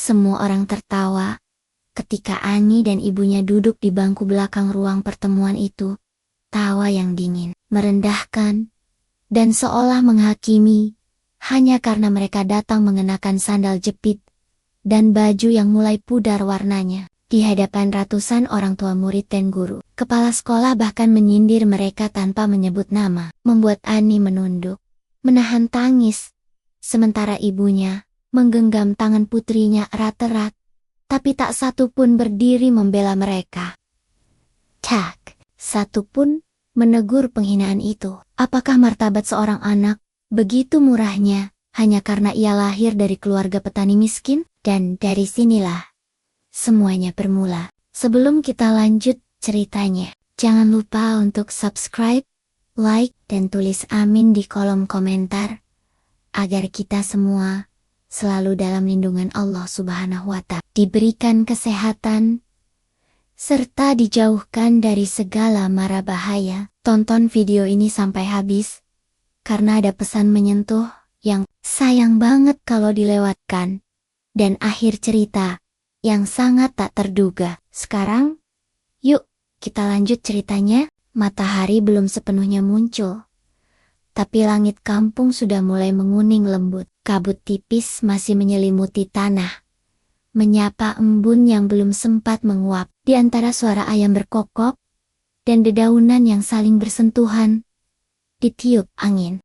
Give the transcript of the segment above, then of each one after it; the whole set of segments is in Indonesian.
Semua orang tertawa ketika Ani dan ibunya duduk di bangku belakang ruang pertemuan itu. Tawa yang dingin, merendahkan, dan seolah menghakimi, hanya karena mereka datang mengenakan sandal jepit dan baju yang mulai pudar warnanya. Di hadapan ratusan orang tua murid dan guru, kepala sekolah bahkan menyindir mereka tanpa menyebut nama, membuat Ani menunduk, menahan tangis, sementara ibunya menggenggam tangan putrinya erat-erat, tapi tak satu pun berdiri membela mereka. Tak satu pun menegur penghinaan itu. Apakah martabat seorang anak begitu murahnya hanya karena ia lahir dari keluarga petani miskin? Dan dari sinilah semuanya bermula. Sebelum kita lanjut ceritanya, jangan lupa untuk subscribe, like, dan tulis amin di kolom komentar, agar kita semua selalu dalam lindungan Allah Subhanahu wa Ta'ala, diberikan kesehatan, serta dijauhkan dari segala mara bahaya. Tonton video ini sampai habis, karena ada pesan menyentuh yang sayang banget kalau dilewatkan, dan akhir cerita yang sangat tak terduga. Sekarang, yuk kita lanjut ceritanya. Matahari belum sepenuhnya muncul, tapi langit kampung sudah mulai menguning lembut. Kabut tipis masih menyelimuti tanah, menyapa embun yang belum sempat menguap. Di antara suara ayam berkokok dan dedaunan yang saling bersentuhan, ditiup angin.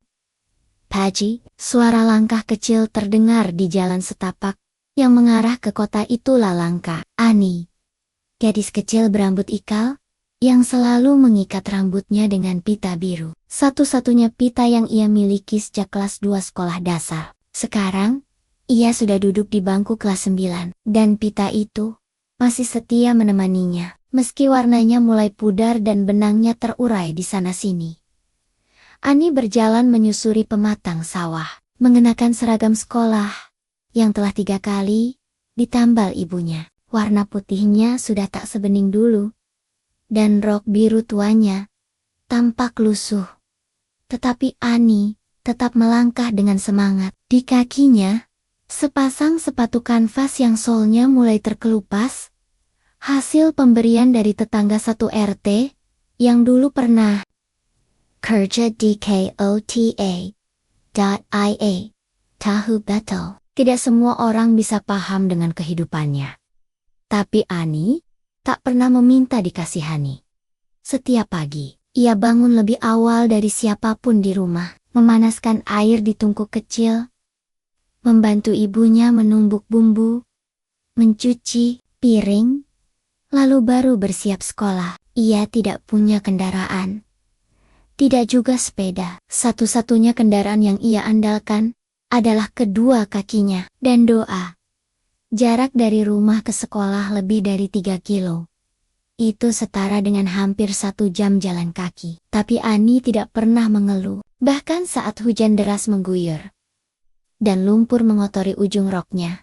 Paji, suara langkah kecil terdengar di jalan setapak yang mengarah ke kota. Itulah langkah Ani, gadis kecil berambut ikal, yang selalu mengikat rambutnya dengan pita biru. Satu-satunya pita yang ia miliki sejak kelas 2 sekolah dasar. Sekarang, ia sudah duduk di bangku kelas 9, dan pita itu masih setia menemaninya, meski warnanya mulai pudar dan benangnya terurai di sana-sini. Ani berjalan menyusuri pematang sawah, mengenakan seragam sekolah yang telah 3 kali ditambal ibunya. Warna putihnya sudah tak sebening dulu, dan rok biru tuanya tampak lusuh. Tetapi Ani tetap melangkah dengan semangat. Di kakinya, sepasang sepatu kanvas yang solnya mulai terkelupas, hasil pemberian dari tetangga satu RT, yang dulu pernah kerja di KOTA.ia. Tahu betul, tidak semua orang bisa paham dengan kehidupannya. Tapi Ani tak pernah meminta dikasihani. Setiap pagi, ia bangun lebih awal dari siapapun di rumah, memanaskan air di tungku kecil, membantu ibunya menumbuk bumbu, mencuci piring, lalu baru bersiap sekolah. Ia tidak punya kendaraan, tidak juga sepeda. Satu-satunya kendaraan yang ia andalkan adalah kedua kakinya dan doa. Jarak dari rumah ke sekolah lebih dari 3 kilo. Itu setara dengan hampir 1 jam jalan kaki. Tapi Ani tidak pernah mengeluh, bahkan saat hujan deras mengguyur dan lumpur mengotori ujung roknya.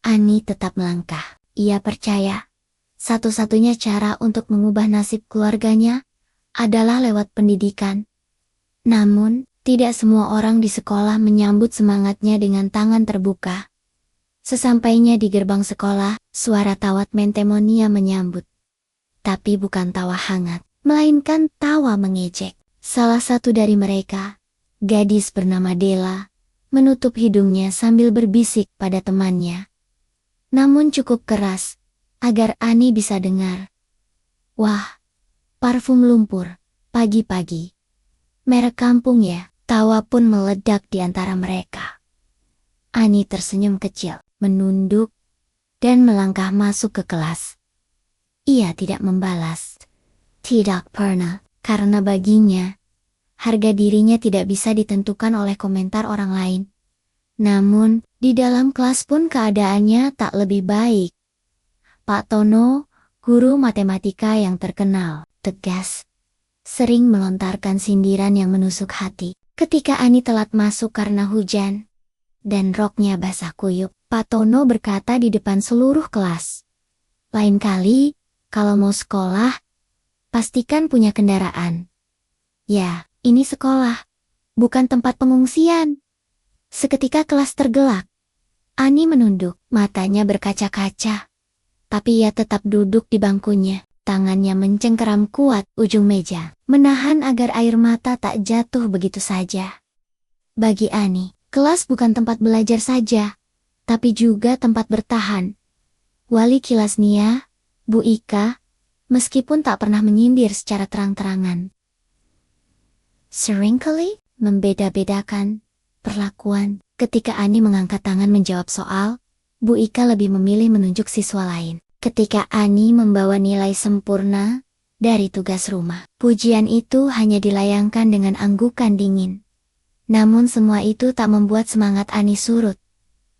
Ani tetap melangkah. Ia percaya, satu-satunya cara untuk mengubah nasib keluarganya adalah lewat pendidikan. Namun, tidak semua orang di sekolah menyambut semangatnya dengan tangan terbuka. Sesampainya di gerbang sekolah, suara tawat mentemonia menyambut. Tapi bukan tawa hangat, melainkan tawa mengejek. Salah satu dari mereka, gadis bernama Della, menutup hidungnya sambil berbisik pada temannya. Namun cukup keras, agar Ani bisa dengar. Wah, parfum lumpur, pagi-pagi. Merek kampung ya. Tawa pun meledak di antara mereka. Ani tersenyum kecil, menunduk, dan melangkah masuk ke kelas. Ia tidak membalas. Tidak pernah, karena baginya, harga dirinya tidak bisa ditentukan oleh komentar orang lain. Namun, di dalam kelas pun keadaannya tak lebih baik. Pak Tono, guru matematika yang terkenal, tegas, sering melontarkan sindiran yang menusuk hati. Ketika Ani telat masuk karena hujan, dan roknya basah kuyup, Pak Tono berkata di depan seluruh kelas, "Lain kali, kalau mau sekolah, pastikan punya kendaraan. Ya, ini sekolah, bukan tempat pengungsian." Seketika kelas tergelak, Ani menunduk, matanya berkaca-kaca. Tapi ia tetap duduk di bangkunya. Tangannya mencengkeram kuat ujung meja, menahan agar air mata tak jatuh begitu saja. Bagi Ani, kelas bukan tempat belajar saja, tapi juga tempat bertahan. Wali kilas Nia, Bu Ika, meskipun tak pernah menyindir secara terang-terangan, seringkali membeda-bedakan perlakuan. Ketika Ani mengangkat tangan menjawab soal, Bu Ika lebih memilih menunjuk siswa lain. Ketika Ani membawa nilai sempurna dari tugas rumah, pujian itu hanya dilayangkan dengan anggukan dingin. Namun semua itu tak membuat semangat Ani surut.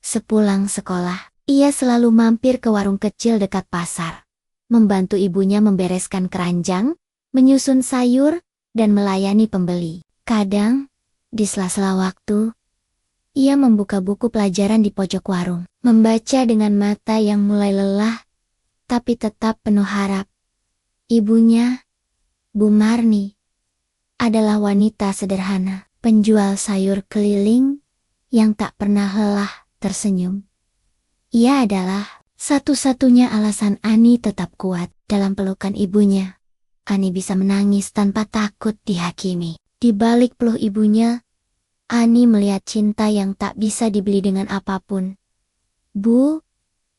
Sepulang sekolah, ia selalu mampir ke warung kecil dekat pasar, membantu ibunya membereskan keranjang, menyusun sayur, dan melayani pembeli. Kadang, di sela-sela waktu, ia membuka buku pelajaran di pojok warung, membaca dengan mata yang mulai lelah, tapi tetap penuh harap. Ibunya, Bu Marni, adalah wanita sederhana, penjual sayur keliling, yang tak pernah lelah tersenyum. Ia adalah satu-satunya alasan Ani tetap kuat dalam pelukan ibunya. Ani bisa menangis tanpa takut dihakimi. Di balik peluk ibunya, Ani melihat cinta yang tak bisa dibeli dengan apapun. Bu,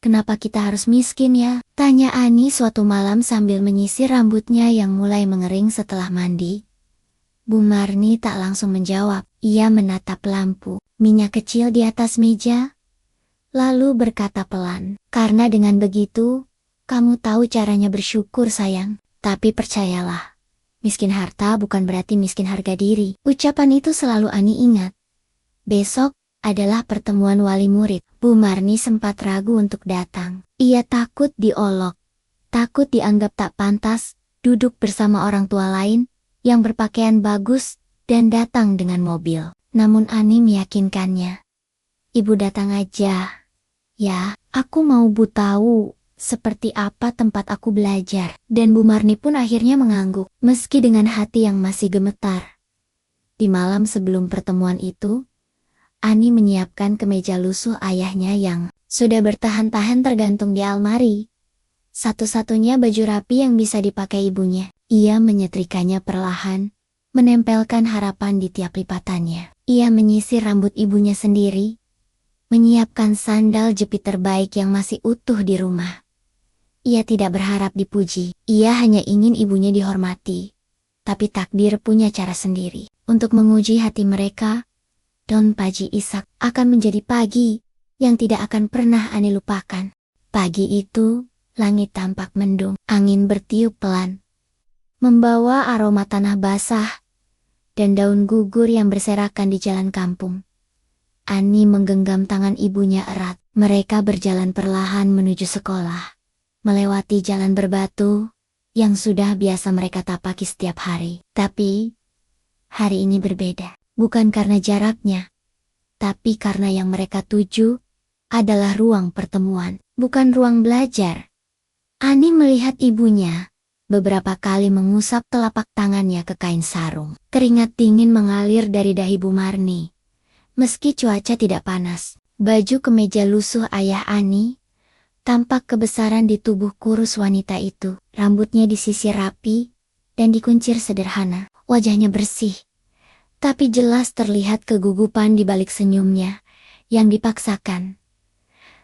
kenapa kita harus miskin ya? Tanya Ani suatu malam sambil menyisir rambutnya yang mulai mengering setelah mandi. Bu Marni tak langsung menjawab. Ia menatap lampu minyak kecil di atas meja, lalu berkata pelan, "Karena dengan begitu, kamu tahu caranya bersyukur sayang. Tapi percayalah, miskin harta bukan berarti miskin harga diri." Ucapan itu selalu Ani ingat. Besok adalah pertemuan wali murid. Bu Marni sempat ragu untuk datang. Ia takut diolok, takut dianggap tak pantas, duduk bersama orang tua lain, yang berpakaian bagus, dan datang dengan mobil. Namun Ani meyakinkannya. "Ibu datang aja. Ya, aku mau Bu tahu seperti apa tempat aku belajar." Dan Bu Marni pun akhirnya mengangguk, meski dengan hati yang masih gemetar. Di malam sebelum pertemuan itu, Ani menyiapkan kemeja lusuh ayahnya yang sudah bertahan-tahan tergantung di almari. Satu-satunya baju rapi yang bisa dipakai ibunya. Ia menyetrikanya perlahan, menempelkan harapan di tiap lipatannya. Ia menyisir rambut ibunya sendiri, menyiapkan sandal jepit terbaik yang masih utuh di rumah. Ia tidak berharap dipuji, ia hanya ingin ibunya dihormati. Tapi takdir punya cara sendiri. Untuk menguji hati mereka, Don Paji Ishak akan menjadi pagi yang tidak akan pernah Ani lupakan. Pagi itu, langit tampak mendung, angin bertiup pelan, membawa aroma tanah basah dan daun gugur yang berserakan di jalan kampung. Ani menggenggam tangan ibunya erat. Mereka berjalan perlahan menuju sekolah, melewati jalan berbatu yang sudah biasa mereka tapaki setiap hari. Tapi, hari ini berbeda. Bukan karena jaraknya, tapi karena yang mereka tuju adalah ruang pertemuan, bukan ruang belajar. Ani melihat ibunya beberapa kali mengusap telapak tangannya ke kain sarung. Keringat dingin mengalir dari dahi Bu Marni. Meski cuaca tidak panas, baju kemeja lusuh ayah Ani tampak kebesaran di tubuh kurus wanita itu. Rambutnya disisir rapi dan dikuncir sederhana. Wajahnya bersih, tapi jelas terlihat kegugupan di balik senyumnya yang dipaksakan.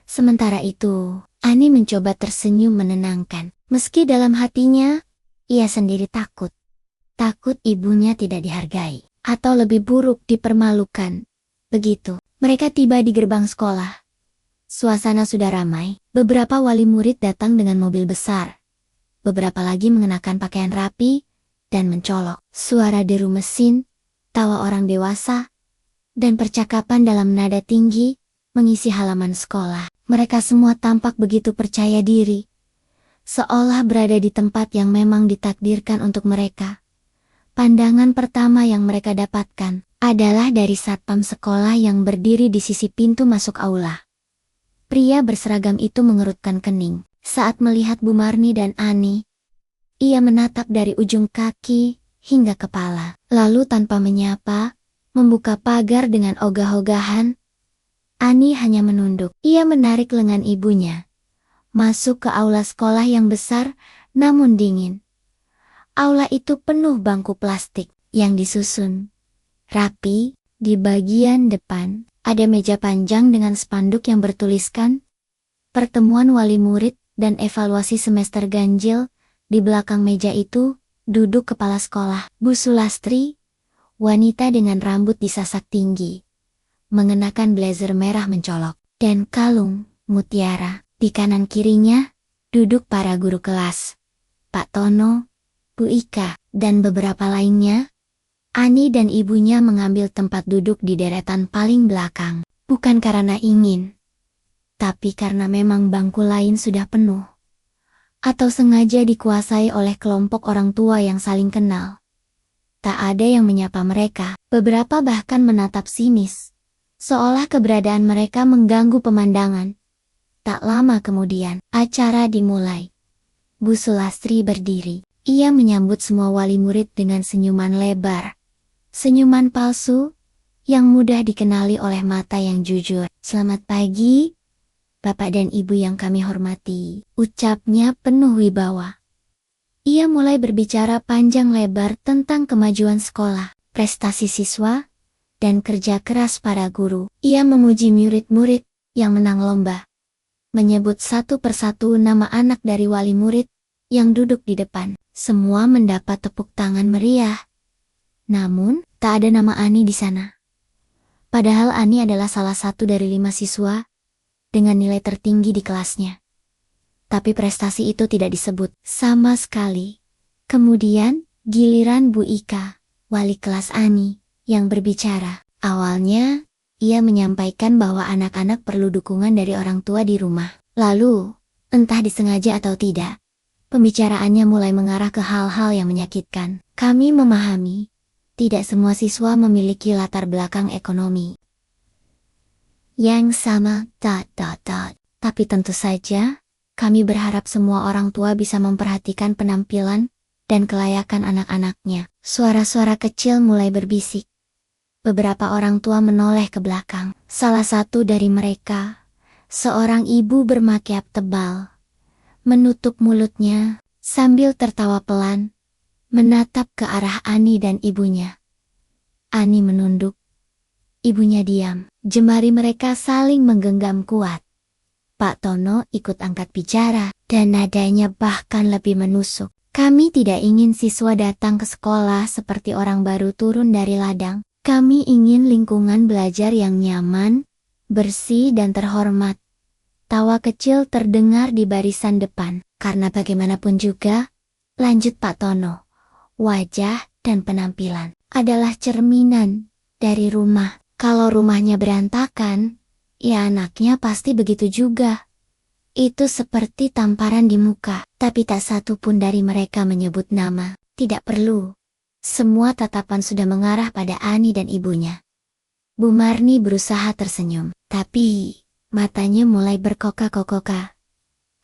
Sementara itu, Ani mencoba tersenyum menenangkan. Meski dalam hatinya, ia sendiri takut. Takut ibunya tidak dihargai, atau lebih buruk dipermalukan. Begitu, mereka tiba di gerbang sekolah. Suasana sudah ramai, beberapa wali murid datang dengan mobil besar. Beberapa lagi mengenakan pakaian rapi dan mencolok. Suara deru mesin, tawa orang dewasa, dan percakapan dalam nada tinggi mengisi halaman sekolah. Mereka semua tampak begitu percaya diri, seolah berada di tempat yang memang ditakdirkan untuk mereka. Pandangan pertama yang mereka dapatkan adalah dari satpam sekolah yang berdiri di sisi pintu masuk aula. Pria berseragam itu mengerutkan kening saat melihat Bu Marni dan Ani. Ia menatap dari ujung kaki hingga kepala, lalu tanpa menyapa, membuka pagar dengan ogah-ogahan. Ani hanya menunduk. Ia menarik lengan ibunya. Masuk ke aula sekolah yang besar, namun dingin. Aula itu penuh bangku plastik yang disusun rapi. Di bagian depan, ada meja panjang dengan spanduk yang bertuliskan pertemuan wali murid dan evaluasi semester ganjil. Di belakang meja itu, duduk kepala sekolah, Bu Sulastri, wanita dengan rambut disasak tinggi, mengenakan blazer merah mencolok, dan kalung mutiara. Di kanan kirinya, duduk para guru kelas, Pak Tono, Bu Ika, dan beberapa lainnya. Ani dan ibunya mengambil tempat duduk di deretan paling belakang, bukan karena ingin, tapi karena memang bangku lain sudah penuh, atau sengaja dikuasai oleh kelompok orang tua yang saling kenal. Tak ada yang menyapa mereka, beberapa bahkan menatap sinis, seolah keberadaan mereka mengganggu pemandangan. Tak lama kemudian, acara dimulai. Bu Sulastri berdiri. Ia menyambut semua wali murid dengan senyuman lebar. Senyuman palsu, yang mudah dikenali oleh mata yang jujur. Selamat pagi, Bapak dan Ibu yang kami hormati, ucapnya penuh wibawa. Ia mulai berbicara panjang lebar tentang kemajuan sekolah, prestasi siswa, dan kerja keras para guru. Ia memuji murid-murid yang menang lomba. Menyebut satu persatu nama anak dari wali murid yang duduk di depan. Semua mendapat tepuk tangan meriah. Namun, tak ada nama Ani di sana. Padahal Ani adalah salah satu dari 5 siswa dengan nilai tertinggi di kelasnya. Tapi prestasi itu tidak disebut sama sekali. Kemudian, giliran Bu Ika, wali kelas Ani, yang berbicara. Awalnya, ia menyampaikan bahwa anak-anak perlu dukungan dari orang tua di rumah. Lalu, entah disengaja atau tidak, pembicaraannya mulai mengarah ke hal-hal yang menyakitkan. Kami memahami, tidak semua siswa memiliki latar belakang ekonomi yang sama, tapi tentu saja, kami berharap semua orang tua bisa memperhatikan penampilan dan kelayakan anak-anaknya. Suara-suara kecil mulai berbisik. Beberapa orang tua menoleh ke belakang. Salah satu dari mereka, seorang ibu bermakiap tebal, menutup mulutnya sambil tertawa pelan, menatap ke arah Ani dan ibunya. Ani menunduk. Ibunya diam. Jemari mereka saling menggenggam kuat. Pak Tono ikut angkat bicara, dan nadanya bahkan lebih menusuk. Kami tidak ingin siswa datang ke sekolah seperti orang baru turun dari ladang. Kami ingin lingkungan belajar yang nyaman, bersih dan terhormat. Tawa kecil terdengar di barisan depan. Karena bagaimanapun juga, lanjut Pak Tono, wajah dan penampilan adalah cerminan dari rumah. Kalau rumahnya berantakan, ya anaknya pasti begitu juga. Itu seperti tamparan di muka, tapi tak satu pun dari mereka menyebut nama. Tidak perlu. Semua tatapan sudah mengarah pada Ani dan ibunya. Bu Marni berusaha tersenyum, tapi matanya mulai berkoka-koka.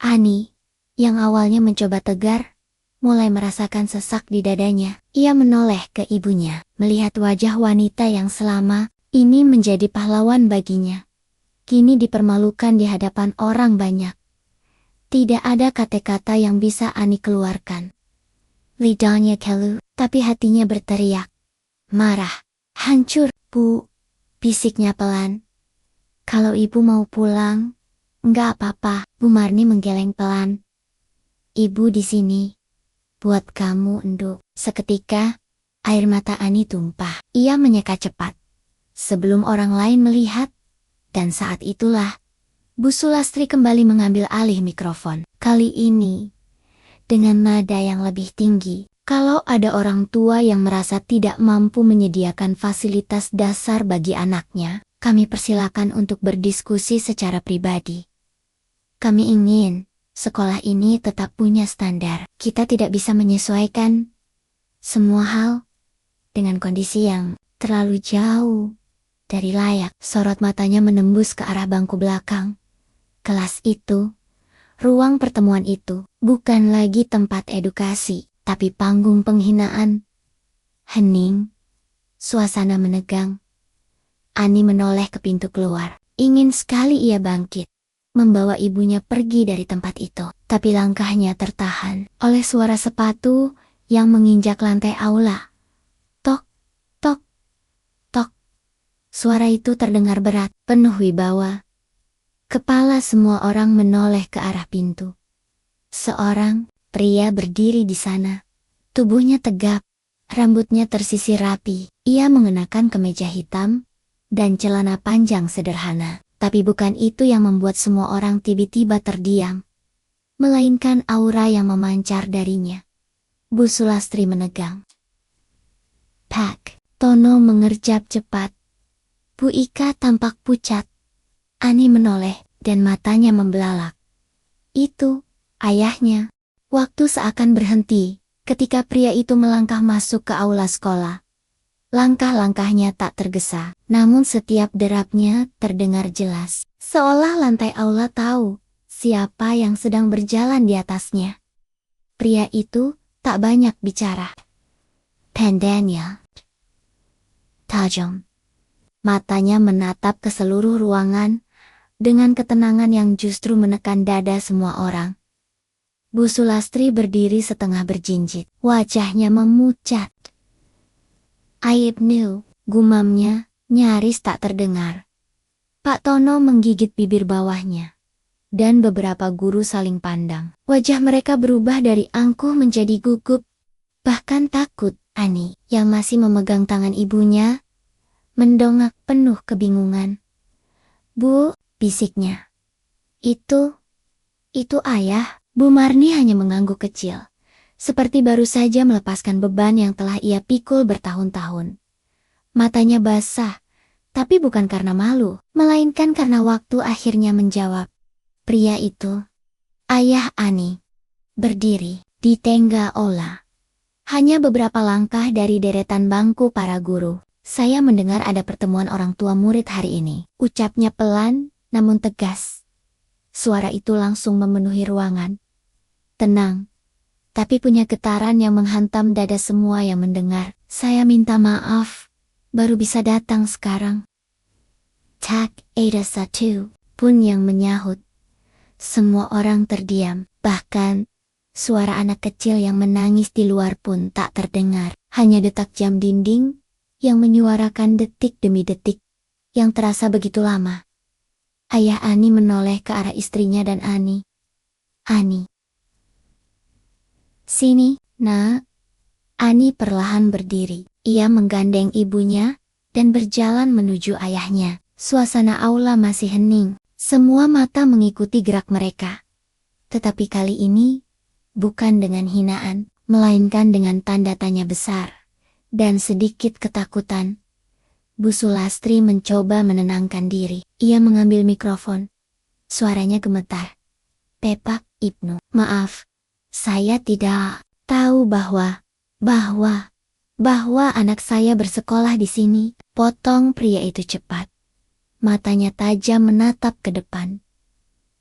Ani, yang awalnya mencoba tegar, mulai merasakan sesak di dadanya. Ia menoleh ke ibunya, melihat wajah wanita yang selama ini menjadi pahlawan baginya. Kini dipermalukan di hadapan orang banyak. Tidak ada kata-kata yang bisa Ani keluarkan. Lidahnya keluh, tapi hatinya berteriak. Marah, hancur, Bu, bisiknya pelan. Kalau ibu mau pulang, enggak apa-apa. Bu Marni menggeleng pelan. Ibu di sini. Buat kamu, Enduk. Seketika, air mata Ani tumpah. Ia menyeka cepat, sebelum orang lain melihat. Dan saat itulah, Bu Sulastri kembali mengambil alih mikrofon. Kali ini, dengan nada yang lebih tinggi. Kalau ada orang tua yang merasa tidak mampu menyediakan fasilitas dasar bagi anaknya, kami persilakan untuk berdiskusi secara pribadi. Kami ingin sekolah ini tetap punya standar. Kita tidak bisa menyesuaikan semua hal dengan kondisi yang terlalu jauh dari layak. Sorot matanya menembus ke arah bangku belakang. Kelas itu, ruang pertemuan itu, bukan lagi tempat edukasi, tapi panggung penghinaan. Hening, suasana menegang. Ani menoleh ke pintu keluar. Ingin sekali ia bangkit, membawa ibunya pergi dari tempat itu. Tapi langkahnya tertahan oleh suara sepatu yang menginjak lantai aula. Tok, tok, tok. Suara itu terdengar berat, penuh wibawa. Kepala semua orang menoleh ke arah pintu. Seorang pria berdiri di sana. Tubuhnya tegap, rambutnya tersisir rapi. Ia mengenakan kemeja hitam dan celana panjang sederhana. Tapi bukan itu yang membuat semua orang tiba-tiba terdiam, melainkan aura yang memancar darinya. Bu Sulastri menegang. Pak, Tono mengerjap cepat. Bu Ika tampak pucat. Ani menoleh dan matanya membelalak. Itu, ayahnya. Waktu seakan berhenti ketika pria itu melangkah masuk ke aula sekolah. Langkah-langkahnya tak tergesa, namun setiap derapnya terdengar jelas. Seolah lantai aula tahu siapa yang sedang berjalan di atasnya. Pria itu tak banyak bicara. Pandanya tajam. Matanya menatap ke seluruh ruangan dengan ketenangan yang justru menekan dada semua orang. Bu Sulastri berdiri setengah berjinjit, wajahnya memucat. Ibnu, gumamnya, nyaris tak terdengar. Pak Tono menggigit bibir bawahnya. Dan beberapa guru saling pandang. Wajah mereka berubah dari angkuh menjadi gugup, bahkan takut. Ani, yang masih memegang tangan ibunya, mendongak penuh kebingungan. Bu, bisiknya. Itu ayah. Bu Marni hanya mengangguk kecil. Seperti baru saja melepaskan beban yang telah ia pikul bertahun-tahun. Matanya basah, tapi bukan karena malu, melainkan karena waktu akhirnya menjawab. Pria itu, ayah Ani, berdiri di tengga aula. Hanya beberapa langkah dari deretan bangku para guru. Saya mendengar ada pertemuan orang tua murid hari ini. Ucapnya pelan, namun tegas. Suara itu langsung memenuhi ruangan. Tenang, tapi punya getaran yang menghantam dada semua yang mendengar. Saya minta maaf, baru bisa datang sekarang. Tak ada satu pun yang menyahut. Semua orang terdiam, bahkan suara anak kecil yang menangis di luar pun tak terdengar. Hanya detak jam dinding yang menyuarakan detik demi detik, yang terasa begitu lama. Ayah Ani menoleh ke arah istrinya dan Ani. Ani. Sini, nak. Ani perlahan berdiri. Ia menggandeng ibunya dan berjalan menuju ayahnya. Suasana aula masih hening. Semua mata mengikuti gerak mereka. Tetapi kali ini, bukan dengan hinaan, melainkan dengan tanda tanya besar dan sedikit ketakutan. Bu Sulastri mencoba menenangkan diri. Ia mengambil mikrofon. Suaranya gemetar. Pepak, Ibnu. Maaf. Saya tidak tahu bahwa anak saya bersekolah di sini. Potong pria itu cepat. Matanya tajam menatap ke depan.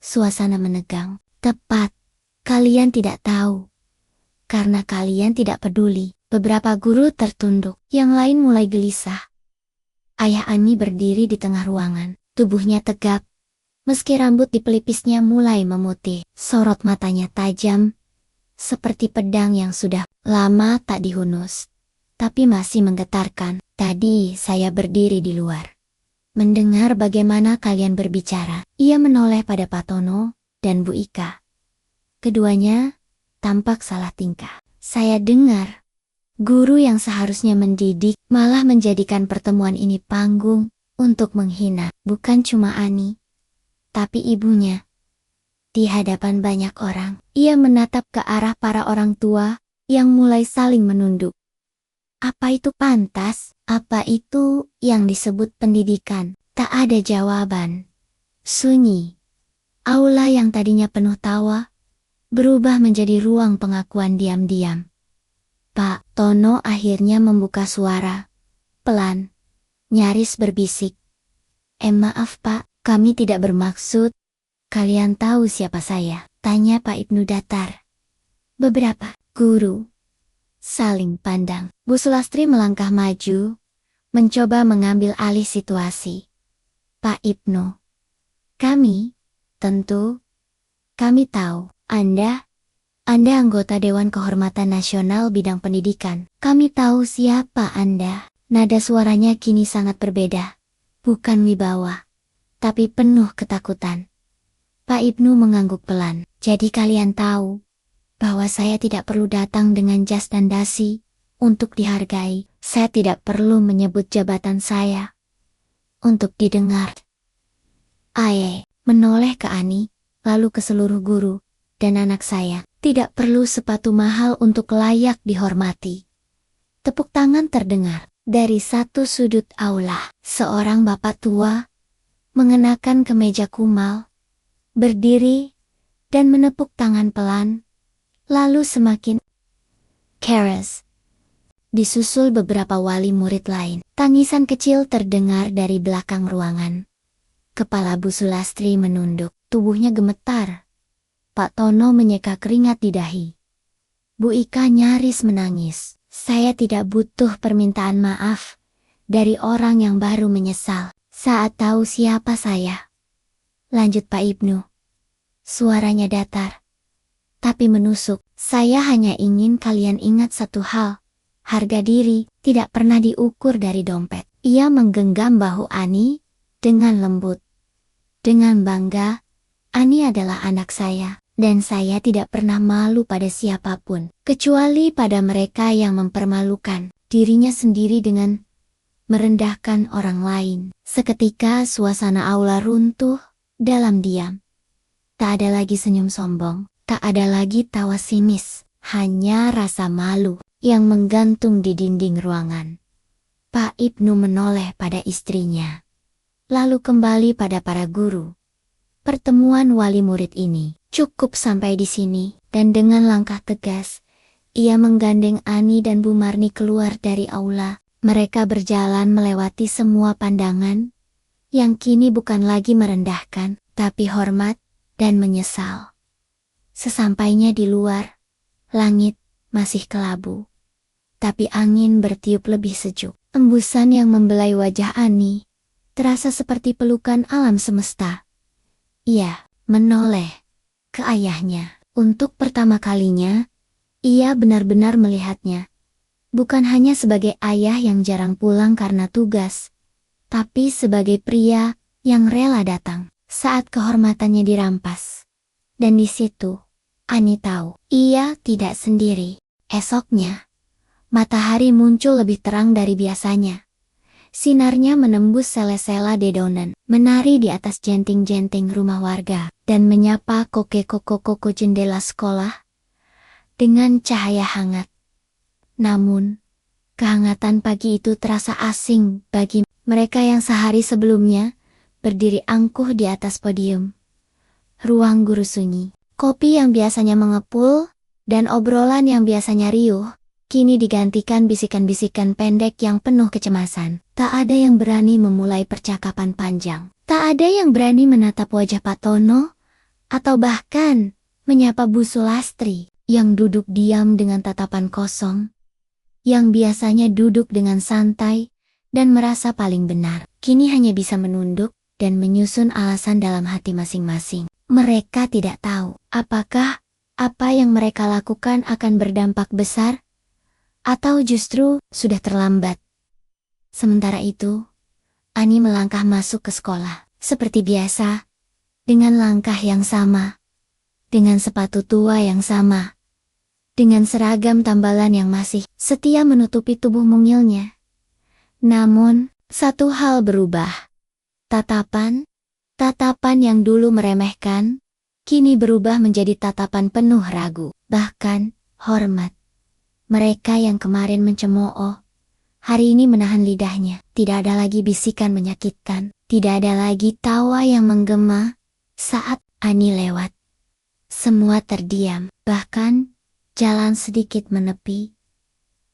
Suasana menegang. Tepat. Kalian tidak tahu. Karena kalian tidak peduli. Beberapa guru tertunduk. Yang lain mulai gelisah. Ayah Ani berdiri di tengah ruangan. Tubuhnya tegap. Meski rambut di pelipisnya mulai memutih. Sorot matanya tajam. Seperti pedang yang sudah lama tak dihunus, tapi masih menggetarkan. Tadi saya berdiri di luar, mendengar bagaimana kalian berbicara. Ia menoleh pada Pak Tono dan Bu Ika. Keduanya tampak salah tingkah. Saya dengar, guru yang seharusnya mendidik malah menjadikan pertemuan ini panggung untuk menghina bukan cuma Ani, tapi ibunya. Di hadapan banyak orang, ia menatap ke arah para orang tua yang mulai saling menunduk. Apa itu pantas? Apa itu yang disebut pendidikan? Tak ada jawaban. Sunyi. Aula yang tadinya penuh tawa, berubah menjadi ruang pengakuan diam-diam. Pak Tono akhirnya membuka suara. Pelan. Nyaris berbisik. Maaf Pak, kami tidak bermaksud. Kalian tahu siapa saya? Tanya Pak Ibnu datar. Beberapa guru saling pandang. Bu Sulastri melangkah maju, mencoba mengambil alih situasi. Pak Ibnu, Tentu, kami tahu, Anda anggota Dewan Kehormatan Nasional Bidang Pendidikan. Kami tahu siapa Anda. Nada suaranya kini sangat berbeda. Bukan wibawa, tapi penuh ketakutan. Pak Ibnu mengangguk pelan. Jadi kalian tahu bahwa saya tidak perlu datang dengan jas dan dasi untuk dihargai. Saya tidak perlu menyebut jabatan saya untuk didengar. Aye menoleh ke Ani, lalu ke seluruh guru dan anak saya. Tidak perlu sepatu mahal untuk layak dihormati. Tepuk tangan terdengar dari satu sudut aula. Seorang bapak tua mengenakan kemeja kumal berdiri dan menepuk tangan pelan, lalu semakin keras. Disusul beberapa wali murid lain. Tangisan kecil terdengar dari belakang ruangan. Kepala Bu Sulastri menunduk, tubuhnya gemetar. Pak Tono menyeka keringat di dahi. Bu Ika nyaris menangis. Saya tidak butuh permintaan maaf dari orang yang baru menyesal saat tahu siapa saya. Lanjut Pak Ibnu. Suaranya datar, tapi menusuk. Saya hanya ingin kalian ingat satu hal. Harga diri tidak pernah diukur dari dompet. Ia menggenggam bahu Ani dengan lembut. Dengan bangga, Ani adalah anak saya, dan saya tidak pernah malu pada siapapun, kecuali pada mereka yang mempermalukan dirinya sendiri dengan merendahkan orang lain. Seketika suasana aula runtuh dalam diam. Tak ada lagi senyum sombong, tak ada lagi tawa sinis, hanya rasa malu yang menggantung di dinding ruangan. Pak Ibnu menoleh pada istrinya, lalu kembali pada para guru. Pertemuan wali murid ini cukup sampai di sini, dan dengan langkah tegas, ia menggandeng Ani dan Bu Marni keluar dari aula. Mereka berjalan melewati semua pandangan, yang kini bukan lagi merendahkan, tapi hormat dan menyesal. Sesampainya di luar, langit masih kelabu, tapi angin bertiup lebih sejuk. Embusan yang membelai wajah Ani terasa seperti pelukan alam semesta. Ia menoleh ke ayahnya. Untuk pertama kalinya, ia benar-benar melihatnya. Bukan hanya sebagai ayah yang jarang pulang karena tugas, tapi sebagai pria yang rela datang saat kehormatannya dirampas. Dan di situ, Ani tahu, ia tidak sendiri. Esoknya, matahari muncul lebih terang dari biasanya. Sinarnya menembus sela-sela dedaunan, menari di atas jenting-jenting rumah warga, dan menyapa koko jendela sekolah dengan cahaya hangat. Namun, kehangatan pagi itu terasa asing bagi mereka yang sehari sebelumnya berdiri angkuh di atas podium. Ruang guru sunyi. Kopi yang biasanya mengepul, dan obrolan yang biasanya riuh, kini digantikan bisikan-bisikan pendek yang penuh kecemasan. Tak ada yang berani memulai percakapan panjang. Tak ada yang berani menatap wajah Pak Tono, atau bahkan menyapa Bu Sulastri, yang duduk diam dengan tatapan kosong, yang biasanya duduk dengan santai, dan merasa paling benar. Kini hanya bisa menunduk, dan menyusun alasan dalam hati masing-masing. Mereka tidak tahu, apakah apa yang mereka lakukan akan berdampak besar, atau justru sudah terlambat. Sementara itu, Ani melangkah masuk ke sekolah, seperti biasa, dengan langkah yang sama, dengan sepatu tua yang sama, dengan seragam tambalan yang masih setia menutupi tubuh mungilnya. Namun, satu hal berubah. Tatapan yang dulu meremehkan, kini berubah menjadi tatapan penuh ragu, bahkan hormat. Mereka yang kemarin mencemooh, hari ini menahan lidahnya. Tidak ada lagi bisikan menyakitkan, tidak ada lagi tawa yang menggema saat Ani lewat. Semua terdiam, bahkan jalan sedikit menepi.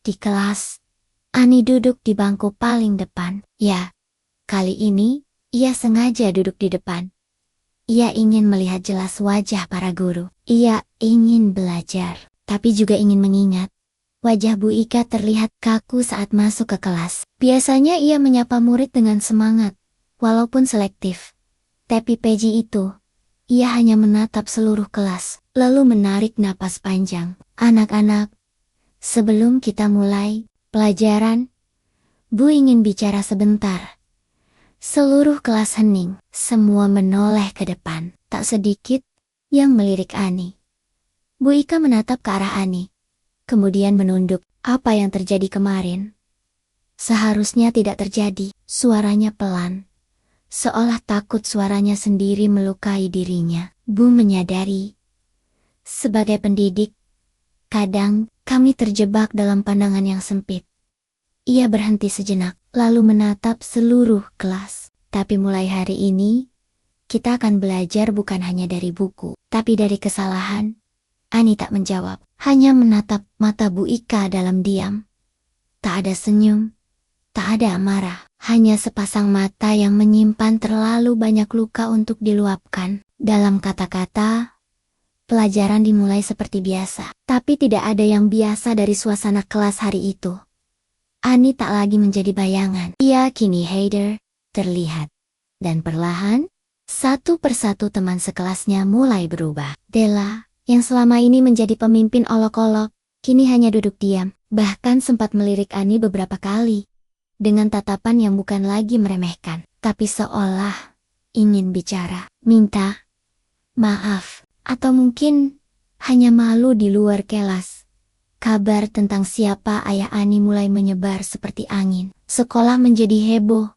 Di kelas, Ani duduk di bangku paling depan. Ya, kali ini ia sengaja duduk di depan. Ia ingin melihat jelas wajah para guru. Ia ingin belajar, tapi juga ingin mengingat. Wajah Bu Ika terlihat kaku saat masuk ke kelas. Biasanya ia menyapa murid dengan semangat, walaupun selektif. Tapi pagi itu, ia hanya menatap seluruh kelas, lalu menarik napas panjang. Anak-anak, sebelum kita mulai pelajaran, Bu ingin bicara sebentar. Seluruh kelas hening, semua menoleh ke depan. Tak sedikit yang melirik Ani. Bu Ika menatap ke arah Ani, kemudian menunduk. Apa yang terjadi kemarin seharusnya tidak terjadi. Suaranya pelan, seolah takut suaranya sendiri melukai dirinya. Bu menyadari, sebagai pendidik, kadang kami terjebak dalam pandangan yang sempit. Ia berhenti sejenak, lalu menatap seluruh kelas. Tapi mulai hari ini, kita akan belajar bukan hanya dari buku, tapi dari kesalahan. Ani tak menjawab, hanya menatap mata Bu Ika dalam diam. Tak ada senyum, tak ada amarah, hanya sepasang mata yang menyimpan terlalu banyak luka untuk diluapkan. Dalam kata-kata, pelajaran dimulai seperti biasa, tapi tidak ada yang biasa dari suasana kelas hari itu. Ani tak lagi menjadi bayangan. Ia kini Heider, terlihat. Dan perlahan, satu persatu teman sekelasnya mulai berubah. Della, yang selama ini menjadi pemimpin olok-olok, kini hanya duduk diam, bahkan sempat melirik Ani beberapa kali. Dengan tatapan yang bukan lagi meremehkan, tapi seolah ingin bicara, minta maaf, atau mungkin hanya malu di luar kelas. Kabar tentang siapa ayah Ani mulai menyebar seperti angin. Sekolah menjadi heboh,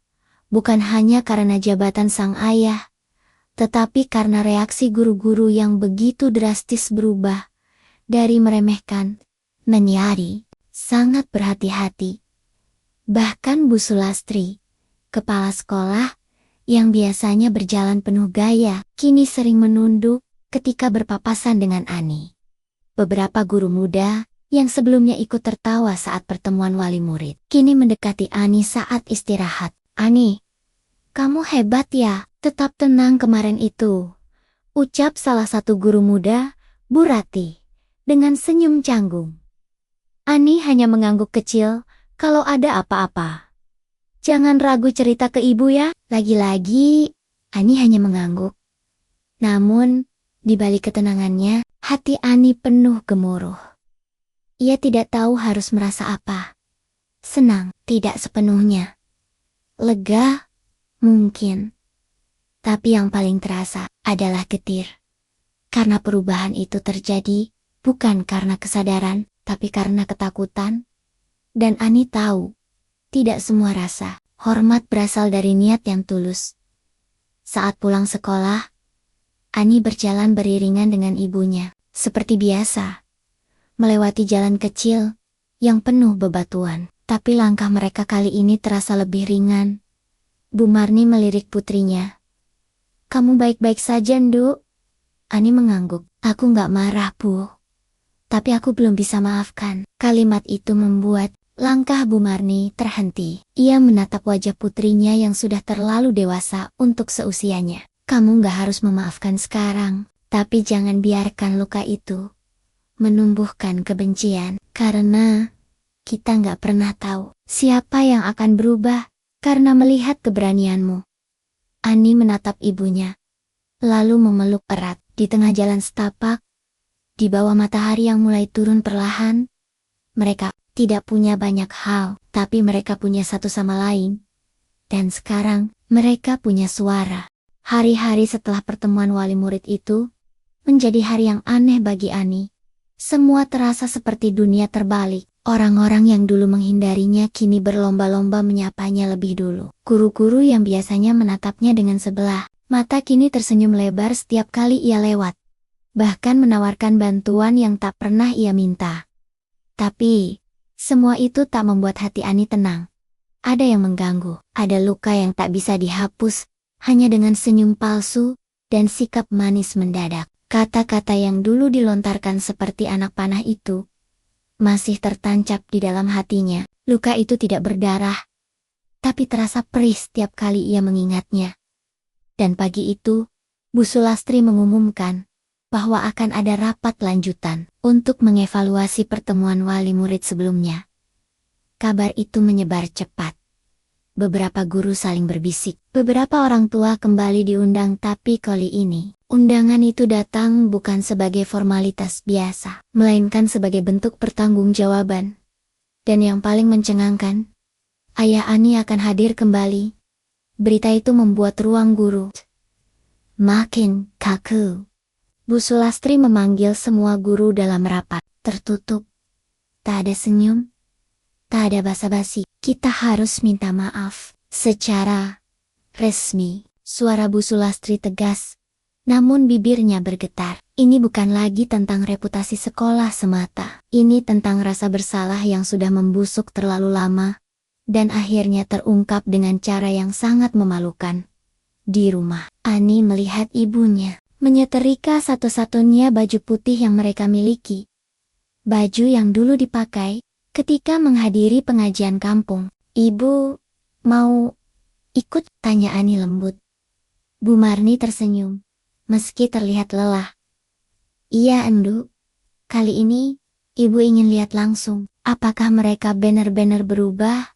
bukan hanya karena jabatan sang ayah, tetapi karena reaksi guru-guru yang begitu drastis berubah. Dari meremehkan, menjadi sangat berhati-hati. Bahkan Bu Sulastri, kepala sekolah, yang biasanya berjalan penuh gaya, kini sering menunduk ketika berpapasan dengan Ani. Beberapa guru muda, yang sebelumnya ikut tertawa saat pertemuan wali murid, kini mendekati Ani saat istirahat. Ani, kamu hebat ya. Tetap tenang kemarin itu, ucap salah satu guru muda, Bu Rati, dengan senyum canggung. Ani hanya mengangguk kecil, kalau ada apa-apa. Jangan ragu cerita ke ibu ya. Lagi-lagi, Ani hanya mengangguk. Namun, di balik ketenangannya, hati Ani penuh gemuruh. Ia tidak tahu harus merasa apa. Senang, tidak sepenuhnya. Lega, mungkin. Tapi yang paling terasa adalah getir. Karena perubahan itu terjadi, bukan karena kesadaran, tapi karena ketakutan. Dan Ani tahu, tidak semua rasa hormat berasal dari niat yang tulus. Saat pulang sekolah, Ani berjalan beriringan dengan ibunya, seperti biasa. Melewati jalan kecil, yang penuh bebatuan. Tapi langkah mereka kali ini terasa lebih ringan. Bu Marni melirik putrinya. Kamu baik-baik saja, Nduk? Ani mengangguk. Aku nggak marah, Bu. Tapi aku belum bisa maafkan. Kalimat itu membuat langkah Bu Marni terhenti. Ia menatap wajah putrinya yang sudah terlalu dewasa untuk seusianya. Kamu nggak harus memaafkan sekarang, tapi jangan biarkan luka itu menumbuhkan kebencian. Karena kita nggak pernah tahu siapa yang akan berubah karena melihat keberanianmu. Ani menatap ibunya, lalu memeluk erat. Di tengah jalan setapak, di bawah matahari yang mulai turun perlahan, mereka tidak punya banyak hal, tapi mereka punya satu sama lain. Dan sekarang, mereka punya suara. Hari-hari setelah pertemuan wali murid itu, menjadi hari yang aneh bagi Ani. Semua terasa seperti dunia terbalik. Orang-orang yang dulu menghindarinya kini berlomba-lomba menyapanya lebih dulu. Guru-guru yang biasanya menatapnya dengan sebelah mata kini tersenyum lebar setiap kali ia lewat. Bahkan menawarkan bantuan yang tak pernah ia minta. Tapi, semua itu tak membuat hati Ani tenang. Ada yang mengganggu, ada luka yang tak bisa dihapus, hanya dengan senyum palsu dan sikap manis mendadak. Kata-kata yang dulu dilontarkan seperti anak panah itu masih tertancap di dalam hatinya. Luka itu tidak berdarah, tapi terasa perih setiap kali ia mengingatnya. Dan pagi itu, Bu Sulastri mengumumkan bahwa akan ada rapat lanjutan untuk mengevaluasi pertemuan wali murid sebelumnya. Kabar itu menyebar cepat. beberapa guru saling berbisik. Beberapa orang tua kembali diundang, tapi kali ini undangan itu datang bukan sebagai formalitas biasa, melainkan sebagai bentuk pertanggungjawaban. Dan yang paling mencengangkan, Ayah Ani akan hadir kembali. Berita itu membuat ruang guru makin kaku. Bu Sulastri memanggil semua guru dalam rapat tertutup. Tak ada senyum, tak ada basa-basi. Kita harus minta maaf secara resmi. Suara Bu Sulastri tegas, namun bibirnya bergetar. Ini bukan lagi tentang reputasi sekolah semata. Ini tentang rasa bersalah yang sudah membusuk terlalu lama, dan akhirnya terungkap dengan cara yang sangat memalukan. Di rumah, Ani melihat ibunya menyetrika satu-satunya baju putih yang mereka miliki. Baju yang dulu dipakai ketika menghadiri pengajian kampung. "Ibu, mau ikut?" tanya Ani lembut. Bu Marni tersenyum, meski terlihat lelah. "Iya, Endu. Kali ini, Ibu ingin lihat langsung, apakah mereka benar-benar berubah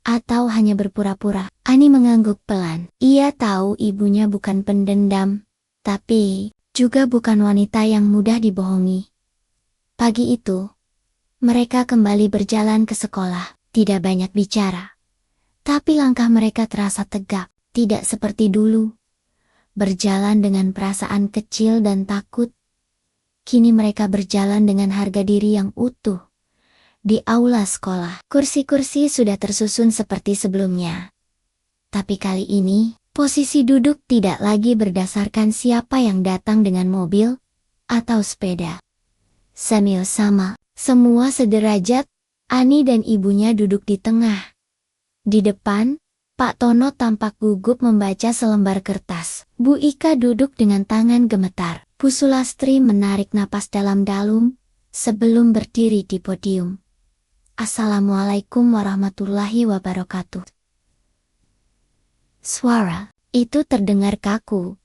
atau hanya berpura-pura." Ani mengangguk pelan. Ia tahu ibunya bukan pendendam, tapi juga bukan wanita yang mudah dibohongi. Pagi itu, mereka kembali berjalan ke sekolah. Tidak banyak bicara, tapi langkah mereka terasa tegak, tidak seperti dulu. Berjalan dengan perasaan kecil dan takut. Kini mereka berjalan dengan harga diri yang utuh. Di aula sekolah, kursi-kursi sudah tersusun seperti sebelumnya. Tapi kali ini, posisi duduk tidak lagi berdasarkan siapa yang datang dengan mobil atau sepeda. Samil sama, semua sederajat. Ani dan ibunya duduk di tengah. Di depan, Pak Tono tampak gugup membaca selembar kertas. Bu Ika duduk dengan tangan gemetar. Bu Sulastri menarik napas dalam-dalam sebelum berdiri di podium. "Assalamualaikum warahmatullahi wabarakatuh." Suara itu terdengar kaku.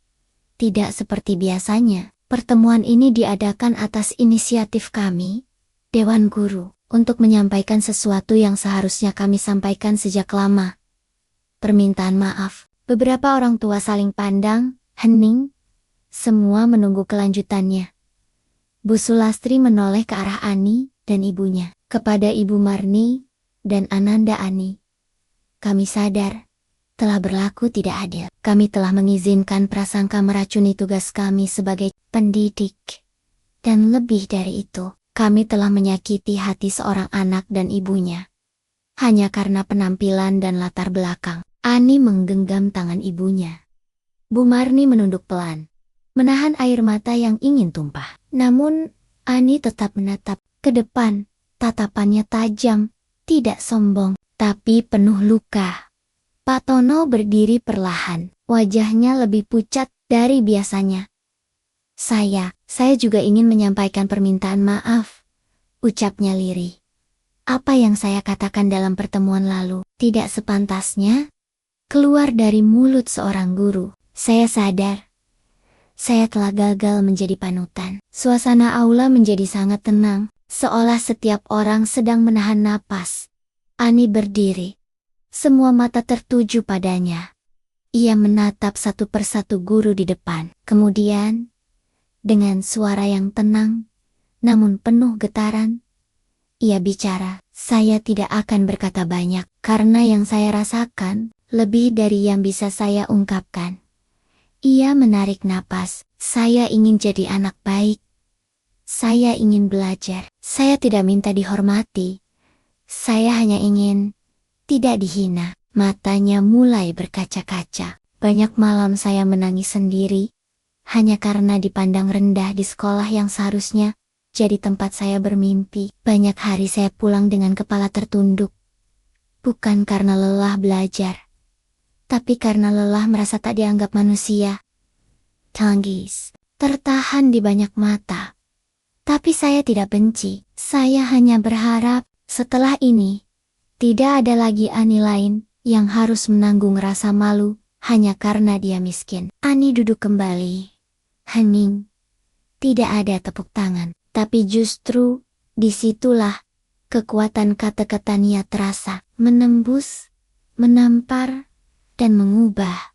Tidak seperti biasanya. Pertemuan ini diadakan atas inisiatif kami, Dewan Guru, untuk menyampaikan sesuatu yang seharusnya kami sampaikan sejak lama. Permintaan maaf. Beberapa orang tua saling pandang, hening. Semua menunggu kelanjutannya. Bu Sulastri menoleh ke arah Ani dan ibunya. "Kepada Ibu Marni dan Ananda Ani, kami sadar telah berlaku tidak adil. Kami telah mengizinkan prasangka meracuni tugas kami sebagai pendidik. Dan lebih dari itu, kami telah menyakiti hati seorang anak dan ibunya. Hanya karena penampilan dan latar belakang." Ani menggenggam tangan ibunya. Bu Marni menunduk pelan, menahan air mata yang ingin tumpah. Namun, Ani tetap menatap ke depan. Tatapannya tajam, tidak sombong, tapi penuh luka. Pak Tono berdiri perlahan, wajahnya lebih pucat dari biasanya. Saya juga ingin menyampaikan permintaan maaf," ucapnya lirih. "Apa yang saya katakan dalam pertemuan lalu tidak sepantasnya keluar dari mulut seorang guru. Saya sadar, saya telah gagal menjadi panutan." Suasana aula menjadi sangat tenang, seolah setiap orang sedang menahan napas. Ani berdiri. Semua mata tertuju padanya. Ia menatap satu persatu guru di depan. Kemudian, dengan suara yang tenang, namun penuh getaran, ia bicara, "Saya tidak akan berkata banyak, karena yang saya rasakan lebih dari yang bisa saya ungkapkan." Ia menarik napas. "Saya ingin jadi anak baik. Saya ingin belajar. Saya tidak minta dihormati. Saya hanya ingin tidak dihina." Matanya mulai berkaca-kaca. "Banyak malam saya menangis sendiri, hanya karena dipandang rendah di sekolah yang seharusnya jadi tempat saya bermimpi. Banyak hari saya pulang dengan kepala tertunduk. Bukan karena lelah belajar, tapi karena lelah merasa tak dianggap manusia." Tangis tertahan di banyak mata. Tapi saya tidak benci. Saya hanya berharap, setelah ini, tidak ada lagi Ani lain yang harus menanggung rasa malu hanya karena dia miskin. Ani duduk kembali. Hening. Tidak ada tepuk tangan. Tapi justru, disitulah kekuatan kata-katanya terasa, menembus menampar, dan mengubah.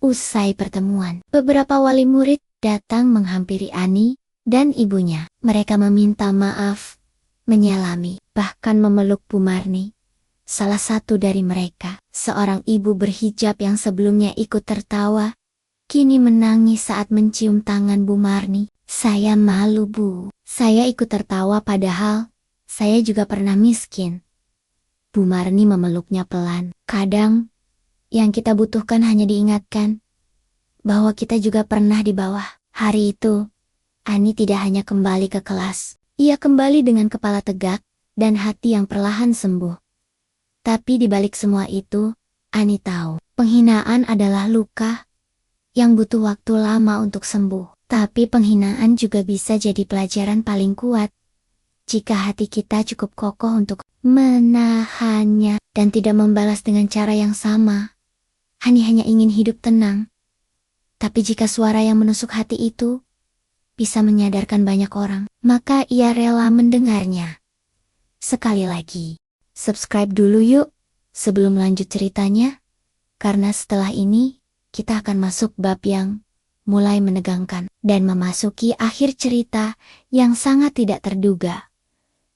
Usai pertemuan, beberapa wali murid datang menghampiri Ani dan ibunya. Mereka meminta maaf, menyalami, bahkan memeluk Bu Marni. Salah satu dari mereka, seorang ibu berhijab yang sebelumnya ikut tertawa, kini menangis saat mencium tangan Bu Marni. Saya malu, Bu. Saya ikut tertawa padahal saya juga pernah miskin. Bu Marni memeluknya pelan. Kadang, yang kita butuhkan hanya diingatkan bahwa kita juga pernah di bawah. Hari itu, Ani tidak hanya kembali ke kelas. Ia kembali dengan kepala tegak dan hati yang perlahan sembuh. Tapi di balik semua itu, Ani tahu, penghinaan adalah luka yang butuh waktu lama untuk sembuh. Tapi penghinaan juga bisa jadi pelajaran paling kuat jika hati kita cukup kokoh untuk menahannya dan tidak membalas dengan cara yang sama. Ani hanya ingin hidup tenang. Tapi jika suara yang menusuk hati itu bisa menyadarkan banyak orang, maka ia rela mendengarnya. Sekali lagi, subscribe dulu yuk sebelum lanjut ceritanya, karena setelah ini kita akan masuk bab yang mulai menegangkan dan memasuki akhir cerita yang sangat tidak terduga.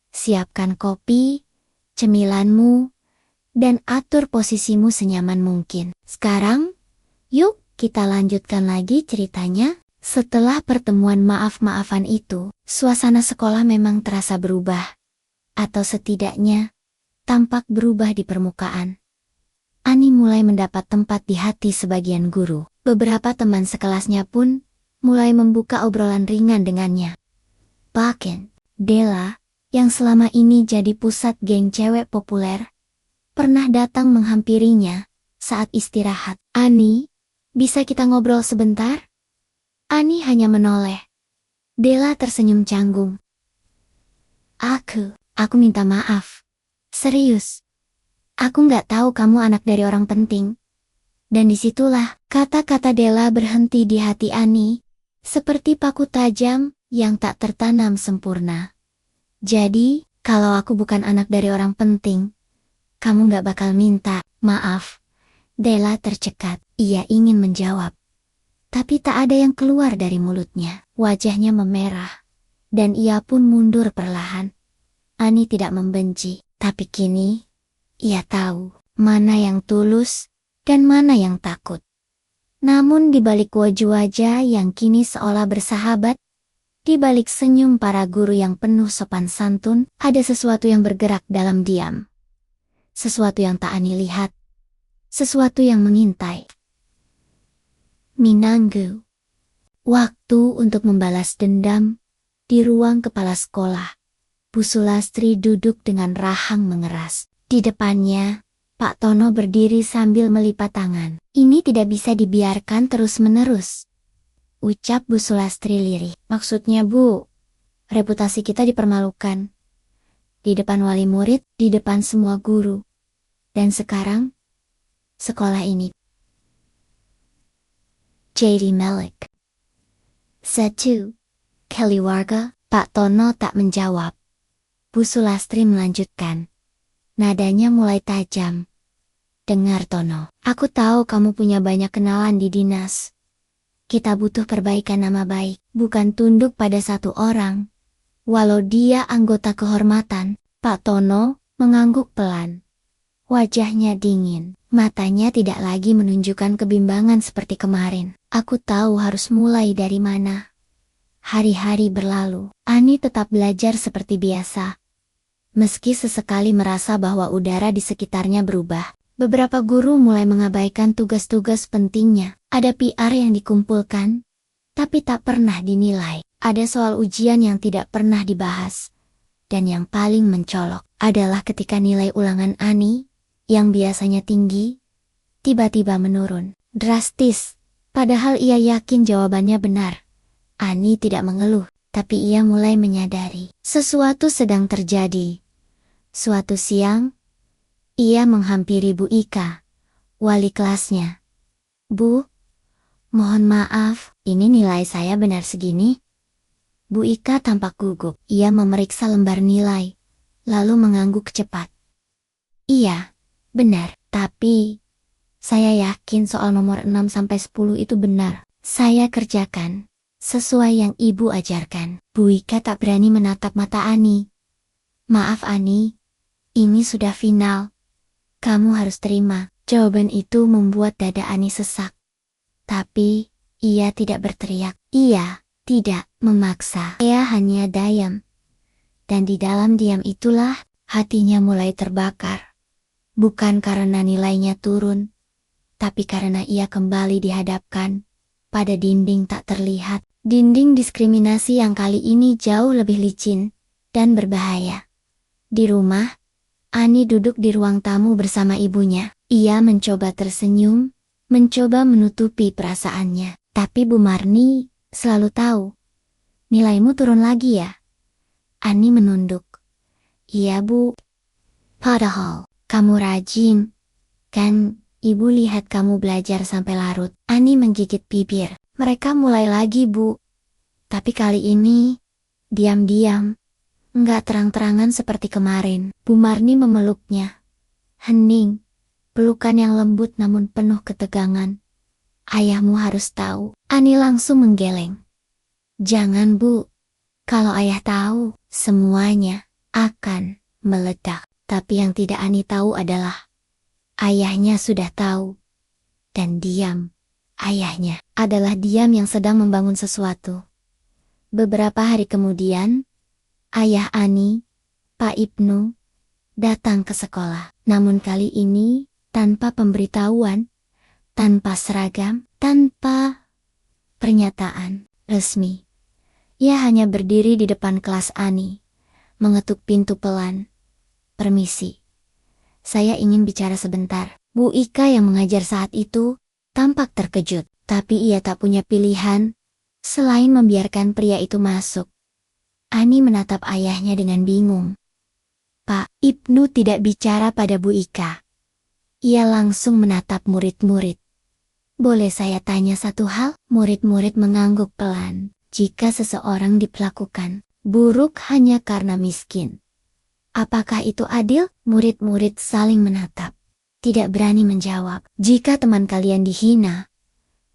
Siapkan kopi, cemilanmu, dan atur posisimu senyaman mungkin. Sekarang, yuk kita lanjutkan lagi ceritanya. Setelah pertemuan maaf-maafan itu, suasana sekolah memang terasa berubah. Atau setidaknya, tampak berubah di permukaan. Ani mulai mendapat tempat di hati sebagian guru. Beberapa teman sekelasnya pun mulai membuka obrolan ringan dengannya. Bahkan, Della, yang selama ini jadi pusat geng cewek populer, pernah datang menghampirinya saat istirahat. Ani, bisa kita ngobrol sebentar? Ani hanya menoleh. Della tersenyum canggung. Aku minta maaf. Serius. Aku nggak tahu kamu anak dari orang penting. Dan disitulah kata-kata Della berhenti di hati Ani, seperti paku tajam yang tak tertanam sempurna. Jadi, kalau aku bukan anak dari orang penting, kamu nggak bakal minta maaf. Della tercekat. Ia ingin menjawab, tapi tak ada yang keluar dari mulutnya. Wajahnya memerah, dan ia pun mundur perlahan. Ani tidak membenci, tapi kini ia tahu mana yang tulus dan mana yang takut. Namun di balik wajah-wajah yang kini seolah bersahabat, di balik senyum para guru yang penuh sopan santun, ada sesuatu yang bergerak dalam diam. Sesuatu yang tak Ani lihat. Sesuatu yang mengintai. Minanggu. Waktu untuk membalas dendam. Di ruang kepala sekolah, Bu Sulastri duduk dengan rahang mengeras. Di depannya, Pak Tono berdiri sambil melipat tangan. Ini tidak bisa dibiarkan terus-menerus, ucap Bu Sulastri lirih. Maksudnya, Bu, reputasi kita dipermalukan. Di depan wali murid, di depan semua guru. Dan sekarang, sekolah ini. J.D. Malik. Satu. Kelly warga. Pak Tono tak menjawab. Bu Sulastri melanjutkan. Nadanya mulai tajam. Dengar Tono, aku tahu kamu punya banyak kenalan di dinas. Kita butuh perbaikan nama baik, bukan tunduk pada satu orang. Walau dia anggota kehormatan, Pak Tono mengangguk pelan. Wajahnya dingin, matanya tidak lagi menunjukkan kebimbangan seperti kemarin. Aku tahu harus mulai dari mana. Hari-hari berlalu, Ani tetap belajar seperti biasa. Meski sesekali merasa bahwa udara di sekitarnya berubah, beberapa guru mulai mengabaikan tugas-tugas pentingnya. Ada PR yang dikumpulkan, tapi tak pernah dinilai. Ada soal ujian yang tidak pernah dibahas. Dan yang paling mencolok adalah ketika nilai ulangan Ani, yang biasanya tinggi, tiba-tiba menurun. Drastis, padahal ia yakin jawabannya benar. Ani tidak mengeluh, tapi ia mulai menyadari sesuatu sedang terjadi. Suatu siang, ia menghampiri Bu Ika, wali kelasnya. Bu, mohon maaf, ini nilai saya benar segini? Bu Ika tampak gugup. Ia memeriksa lembar nilai, lalu mengangguk cepat. Iya, benar, Tapi, saya yakin soal nomor 6-10 itu benar. Saya kerjakan sesuai yang ibu ajarkan. Bu Ika tak berani menatap mata Ani. Maaf Ani, ini sudah final. Kamu harus terima. Jawaban itu membuat dada Ani sesak. Tapi, ia tidak berteriak. Ia tidak memaksa. Ia hanya diam. Dan di dalam diam itulah, hatinya mulai terbakar. Bukan karena nilainya turun, tapi karena ia kembali dihadapkan pada dinding tak terlihat. Dinding diskriminasi yang kali ini jauh lebih licin dan berbahaya. Di rumah, Ani duduk di ruang tamu bersama ibunya. Ia mencoba tersenyum, mencoba menutupi perasaannya. Tapi Bu Marni selalu tahu. Nilaimu turun lagi ya? Ani menunduk. Iya Bu. Padahal, kamu rajin. Kan, Ibu lihat kamu belajar sampai larut. Ani menggigit bibir. Mereka mulai lagi Bu. Tapi kali ini, diam-diam. Enggak terang-terangan seperti kemarin. Bu Marni memeluknya. Hening. Pelukan yang lembut namun penuh ketegangan. Ayahmu harus tahu. Ani langsung menggeleng. Jangan Bu. Kalau ayah tahu, semuanya akan meledak. Tapi yang tidak Ani tahu adalah ayahnya sudah tahu. Dan diam. Ayahnya adalah diam yang sedang membangun sesuatu. Beberapa hari kemudian, ayah Ani, Pak Ibnu, datang ke sekolah. Namun kali ini, tanpa pemberitahuan, tanpa seragam, tanpa pernyataan resmi. Ia hanya berdiri di depan kelas Ani, mengetuk pintu pelan. Permisi. Saya ingin bicara sebentar. Bu Ika yang mengajar saat itu, tampak terkejut, tapi ia tak punya pilihan, selain membiarkan pria itu masuk. Ani menatap ayahnya dengan bingung. Pak Ibnu tidak bicara pada Bu Ika. Ia langsung menatap murid-murid. Boleh saya tanya satu hal? Murid-murid mengangguk pelan. Jika seseorang diperlakukan buruk hanya karena miskin, apakah itu adil? Murid-murid saling menatap. Tidak berani menjawab. Jika teman kalian dihina,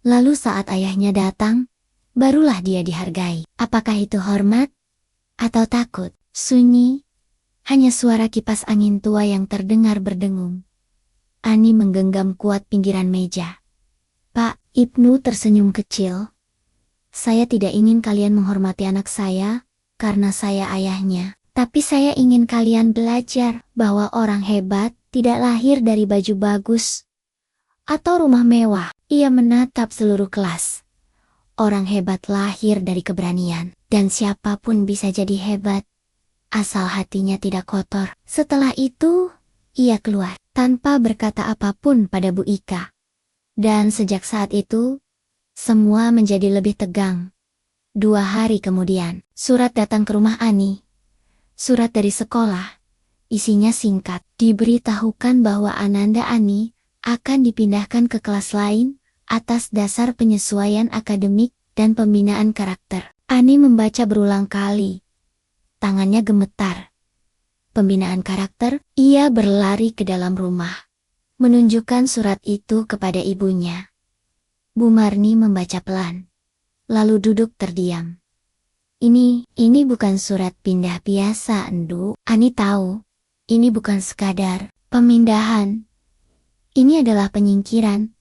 lalu saat ayahnya datang, barulah dia dihargai. Apakah itu hormat? Atau takut? Sunyi. Hanya suara kipas angin tua yang terdengar berdengung. Ani menggenggam kuat pinggiran meja. Pak Ibnu tersenyum kecil. Saya tidak ingin kalian menghormati anak saya, karena saya ayahnya. Tapi saya ingin kalian belajar bahwa orang hebat tidak lahir dari baju bagus atau rumah mewah. Ia menatap seluruh kelas. Orang hebat lahir dari keberanian, dan siapapun bisa jadi hebat, asal hatinya tidak kotor. Setelah itu, ia keluar, tanpa berkata apapun pada Bu Ika. Dan sejak saat itu, semua menjadi lebih tegang. 2 hari kemudian, surat datang ke rumah Ani. Surat dari sekolah. Isinya singkat. Diberitahukan bahwa Ananda Ani akan dipindahkan ke kelas lain atas dasar penyesuaian akademik dan pembinaan karakter. Ani membaca berulang kali. Tangannya gemetar. Pembinaan karakter, ia berlari ke dalam rumah. Menunjukkan surat itu kepada ibunya. Bu Marni membaca pelan. Lalu duduk terdiam. Ini bukan surat pindah biasa, Endu. Ani tahu, ini bukan sekadar pemindahan. Ini adalah penyingkiran.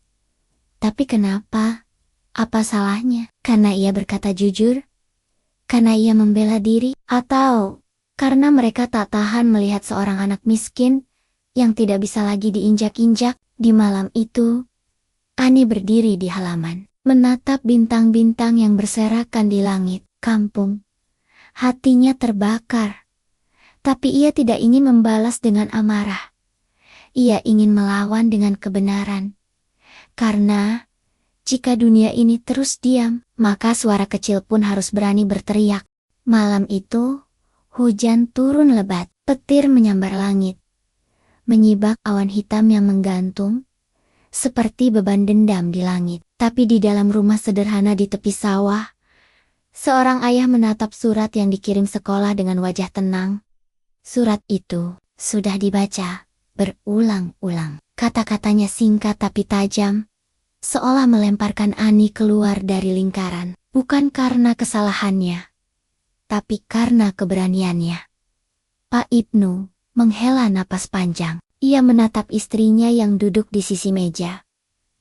Tapi kenapa? Apa salahnya? Karena ia berkata jujur? Karena ia membela diri? Atau karena mereka tak tahan melihat seorang anak miskin yang tidak bisa lagi diinjak-injak? Di malam itu, Ani berdiri di halaman, menatap bintang-bintang yang berserakan di langit kampung. Hatinya terbakar. Tapi ia tidak ingin membalas dengan amarah. Ia ingin melawan dengan kebenaran. Karena, jika dunia ini terus diam, maka suara kecil pun harus berani berteriak. Malam itu, hujan turun lebat, petir menyambar langit. Menyibak awan hitam yang menggantung, seperti beban dendam di langit. Tapi di dalam rumah sederhana di tepi sawah, seorang ayah menatap surat yang dikirim sekolah dengan wajah tenang. Surat itu sudah dibaca berulang-ulang Kata-katanya singkat tapi tajam, seolah melemparkan Ani keluar dari lingkaran. Bukan karena kesalahannya, tapi karena keberaniannya. Pak Ibnu menghela napas panjang. Ia menatap istrinya yang duduk di sisi meja,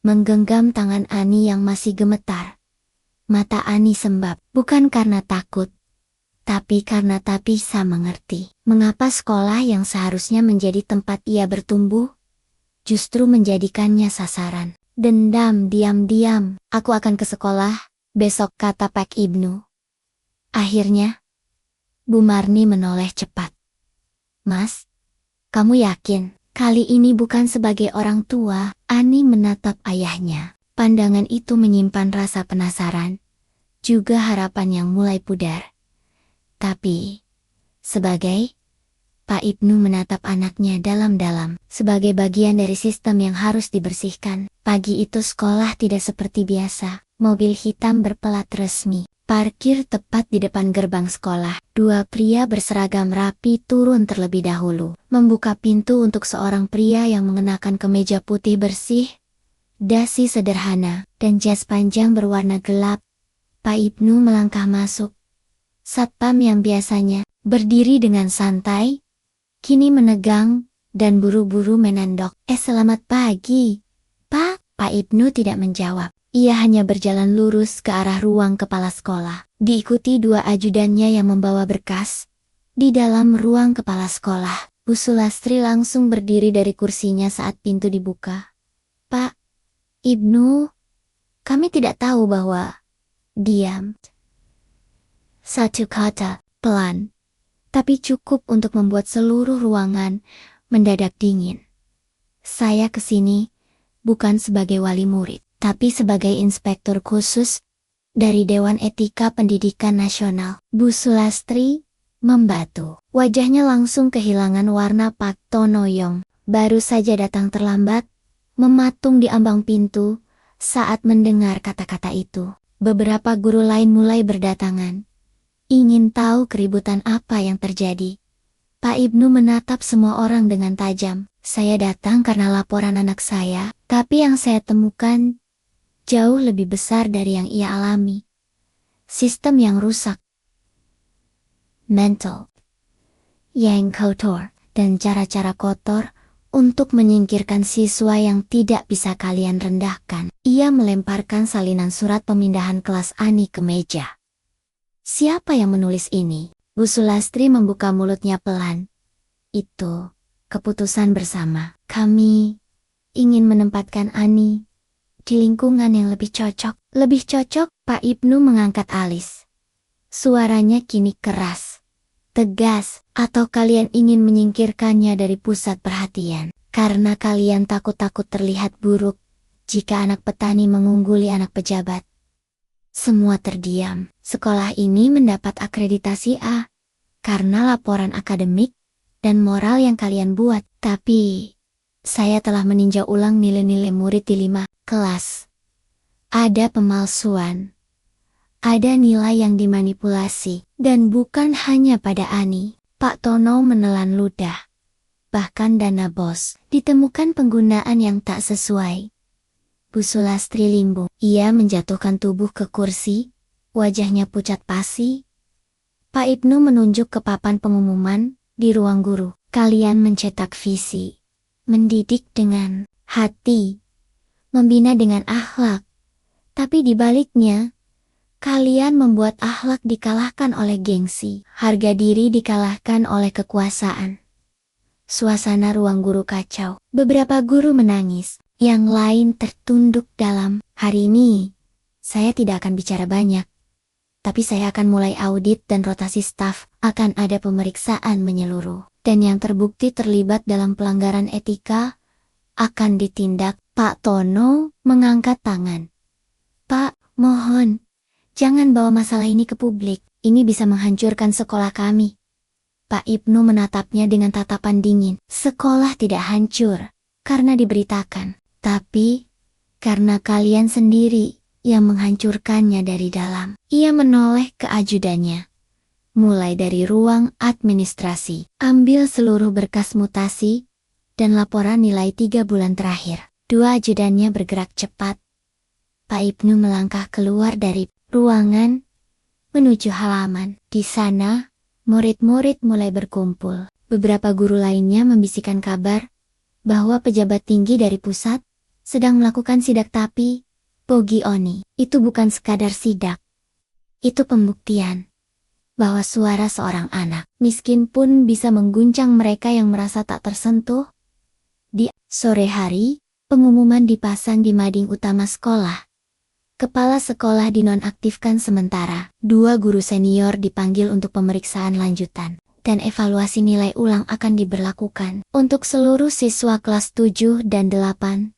menggenggam tangan Ani yang masih gemetar. Mata Ani sembab, bukan karena takut, tapi karena tak bisa mengerti mengapa sekolah yang seharusnya menjadi tempat ia bertumbuh, justru menjadikannya sasaran dendam. Diam-diam, aku akan ke sekolah besok, kata Pak Ibnu. Akhirnya, Bu Marni menoleh cepat. Mas, kamu yakin? Kali ini bukan sebagai orang tua. Ani menatap ayahnya. Pandangan itu menyimpan rasa penasaran, juga harapan yang mulai pudar. Tapi, sebagai Pak Ibnu menatap anaknya dalam-dalam. Sebagai bagian dari sistem yang harus dibersihkan. Pagi itu sekolah tidak seperti biasa. Mobil hitam berpelat resmi parkir tepat di depan gerbang sekolah. Dua pria berseragam rapi turun terlebih dahulu, membuka pintu untuk seorang pria yang mengenakan kemeja putih bersih, dasi sederhana, dan jas panjang berwarna gelap. Pak Ibnu melangkah masuk. Satpam yang biasanya berdiri dengan santai, kini menegang dan buru-buru menandok. Selamat pagi, Pak. Pak Ibnu tidak menjawab. Ia hanya berjalan lurus ke arah ruang kepala sekolah, diikuti dua ajudannya yang membawa berkas. Di dalam ruang kepala sekolah, Bu Sulastri langsung berdiri dari kursinya saat pintu dibuka. Pak Ibnu, kami tidak tahu bahwa... Diam. Satu kata, pelan, tapi cukup untuk membuat seluruh ruangan mendadak dingin. Saya kesini bukan sebagai wali murid, tapi sebagai inspektur khusus dari Dewan Etika Pendidikan Nasional. Bu Sulastri membatu. Wajahnya langsung kehilangan warna. Pak Tonoyong baru saja datang terlambat, mematung di ambang pintu saat mendengar kata-kata itu. Beberapa guru lain mulai berdatangan, ingin tahu keributan apa yang terjadi. Pak Ibnu menatap semua orang dengan tajam. Saya datang karena laporan anak saya, tapi yang saya temukan jauh lebih besar dari yang ia alami. Sistem yang rusak, mental yang kotor, dan cara-cara kotor untuk menyingkirkan siswa yang tidak bisa kalian rendahkan. Ia melemparkan salinan surat pemindahan kelas Ani ke meja. Siapa yang menulis ini? Bu Sulastri membuka mulutnya pelan. Itu keputusan bersama. Kami ingin menempatkan Ani di lingkungan yang lebih cocok. Lebih cocok? Pak Ibnu mengangkat alis. Suaranya kini keras, tegas. Atau kalian ingin menyingkirkannya dari pusat perhatian? Karena kalian takut-takut terlihat buruk jika anak petani mengungguli anak pejabat. Semua terdiam. Sekolah ini mendapat akreditasi A karena laporan akademik dan moral yang kalian buat. Tapi saya telah meninjau ulang nilai-nilai murid di 5 kelas. Ada pemalsuan. Ada nilai yang dimanipulasi. Dan bukan hanya pada Ani. Pak Tono menelan ludah. Bahkan dana BOS ditemukan penggunaan yang tak sesuai. Bu Sulastri limbung. Ia menjatuhkan tubuh ke kursi. Wajahnya pucat pasi. Pak Ibnu menunjuk ke papan pengumuman di ruang guru. Kalian mencetak visi, mendidik dengan hati, membina dengan akhlak. Tapi di baliknya, kalian membuat akhlak dikalahkan oleh gengsi, harga diri dikalahkan oleh kekuasaan. Suasana ruang guru kacau. Beberapa guru menangis, yang lain tertunduk dalam. Hari ini, saya tidak akan bicara banyak. Tapi saya akan mulai audit dan rotasi staf. Akan ada pemeriksaan menyeluruh. Dan yang terbukti terlibat dalam pelanggaran etika, akan ditindak. Pak Tono mengangkat tangan. Pak, mohon. Jangan bawa masalah ini ke publik, ini bisa menghancurkan sekolah kami. Pak Ibnu menatapnya dengan tatapan dingin. Sekolah tidak hancur, karena diberitakan. Tapi, karena kalian sendiri yang menghancurkannya dari dalam. Ia menoleh ke ajudannya. Mulai dari ruang administrasi, ambil seluruh berkas mutasi, dan laporan nilai 3 bulan terakhir. Dua ajudannya bergerak cepat. Pak Ibnu melangkah keluar dari ruangan menuju halaman. Di sana, murid-murid mulai berkumpul. Beberapa guru lainnya membisikkan kabar bahwa pejabat tinggi dari pusat sedang melakukan sidak, tapi Bogi Oni, itu bukan sekadar sidak. Itu pembuktian bahwa suara seorang anak miskin pun bisa mengguncang mereka yang merasa tak tersentuh. Di sore hari, pengumuman dipasang di mading utama sekolah. Kepala sekolah dinonaktifkan sementara. Dua guru senior dipanggil untuk pemeriksaan lanjutan. Dan evaluasi nilai ulang akan diberlakukan untuk seluruh siswa kelas 7 dan 8.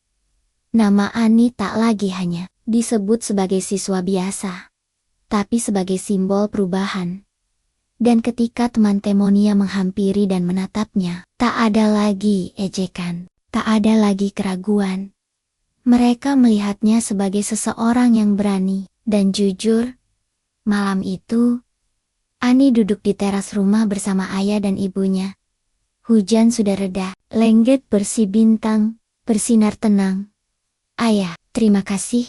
Nama Ani tak lagi hanya disebut sebagai siswa biasa, tapi sebagai simbol perubahan. Dan ketika teman Temonia menghampiri dan menatapnya, tak ada lagi ejekan, tak ada lagi keraguan. Mereka melihatnya sebagai seseorang yang berani dan jujur. Malam itu, Ani duduk di teras rumah bersama ayah dan ibunya. Hujan sudah reda, langit bersih bintang, bersinar tenang. "Ayah, terima kasih,"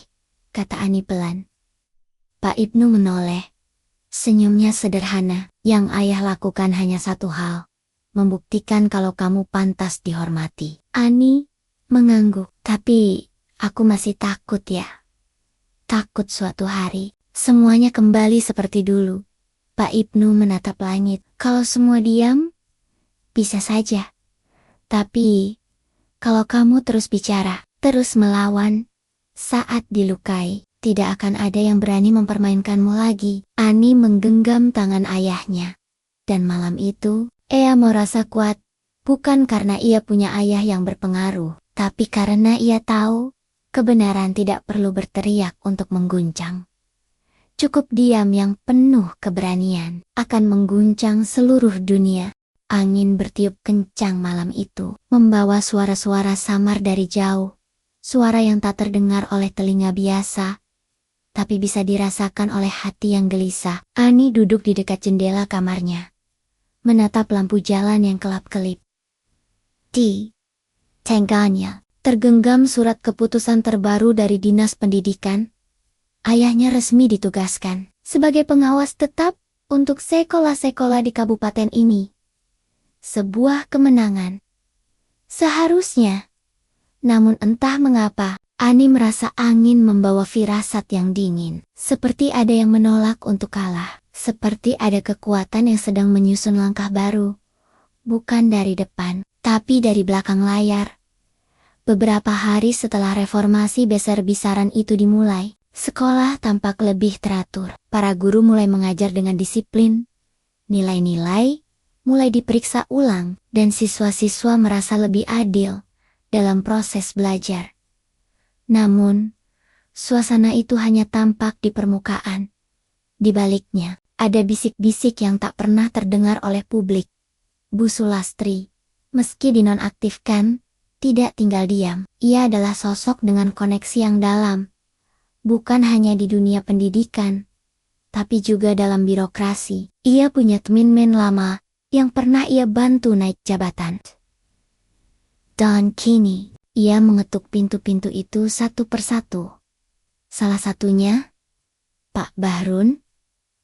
kata Ani pelan. Pak Ibnu menoleh. Senyumnya sederhana. "Yang ayah lakukan hanya satu hal, membuktikan kalau kamu pantas dihormati." Ani mengangguk. "Tapi aku masih takut ya. Takut suatu hari semuanya kembali seperti dulu." Pak Ibnu menatap langit. "Kalau semua diam, bisa saja. Tapi, kalau kamu terus bicara, terus melawan, saat dilukai, tidak akan ada yang berani mempermainkanmu lagi." Ani menggenggam tangan ayahnya. Dan malam itu, ia merasa kuat, bukan karena ia punya ayah yang berpengaruh, tapi karena ia tahu, kebenaran tidak perlu berteriak untuk mengguncang. Cukup diam yang penuh keberanian akan mengguncang seluruh dunia. Angin bertiup kencang malam itu, membawa suara-suara samar dari jauh. Suara yang tak terdengar oleh telinga biasa, tapi bisa dirasakan oleh hati yang gelisah. Ani duduk di dekat jendela kamarnya, menatap lampu jalan yang kelap-kelip. Di tangannya tergenggam surat keputusan terbaru dari Dinas Pendidikan. Ayahnya resmi ditugaskan sebagai pengawas tetap untuk sekolah-sekolah di kabupaten ini. Sebuah kemenangan. Seharusnya. Namun entah mengapa, Ani merasa angin membawa firasat yang dingin. Seperti ada yang menolak untuk kalah. Seperti ada kekuatan yang sedang menyusun langkah baru. Bukan dari depan, tapi dari belakang layar. Beberapa hari setelah reformasi besar-besaran itu dimulai, sekolah tampak lebih teratur. Para guru mulai mengajar dengan disiplin. Nilai-nilai mulai diperiksa ulang, dan siswa-siswa merasa lebih adil dalam proses belajar. Namun, suasana itu hanya tampak di permukaan. Di baliknya, ada bisik-bisik yang tak pernah terdengar oleh publik. Bu Sulastri, meski dinonaktifkan, tidak tinggal diam. Ia adalah sosok dengan koneksi yang dalam. Bukan hanya di dunia pendidikan, tapi juga dalam birokrasi. Ia punya teman lama yang pernah ia bantu naik jabatan. Dan kini, ia mengetuk pintu-pintu itu satu persatu. Salah satunya, Pak Bahrun,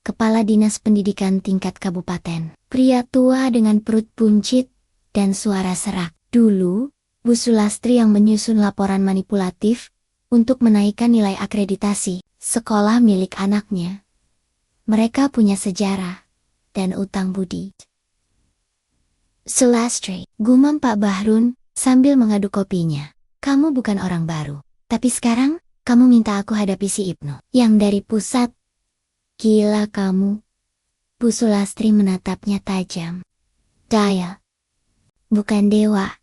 Kepala Dinas Pendidikan tingkat kabupaten. Pria tua dengan perut buncit dan suara serak. Dulu, Bu Sulastri yang menyusun laporan manipulatif untuk menaikkan nilai akreditasi sekolah milik anaknya. Mereka punya sejarah dan utang budi. "Sulastri," gumam Pak Bahrun sambil mengaduk kopinya. "Kamu bukan orang baru, tapi sekarang kamu minta aku hadapi si Ibnu yang dari pusat. Gila kamu." Bu Sulastri menatapnya tajam. "Daya, bukan dewa.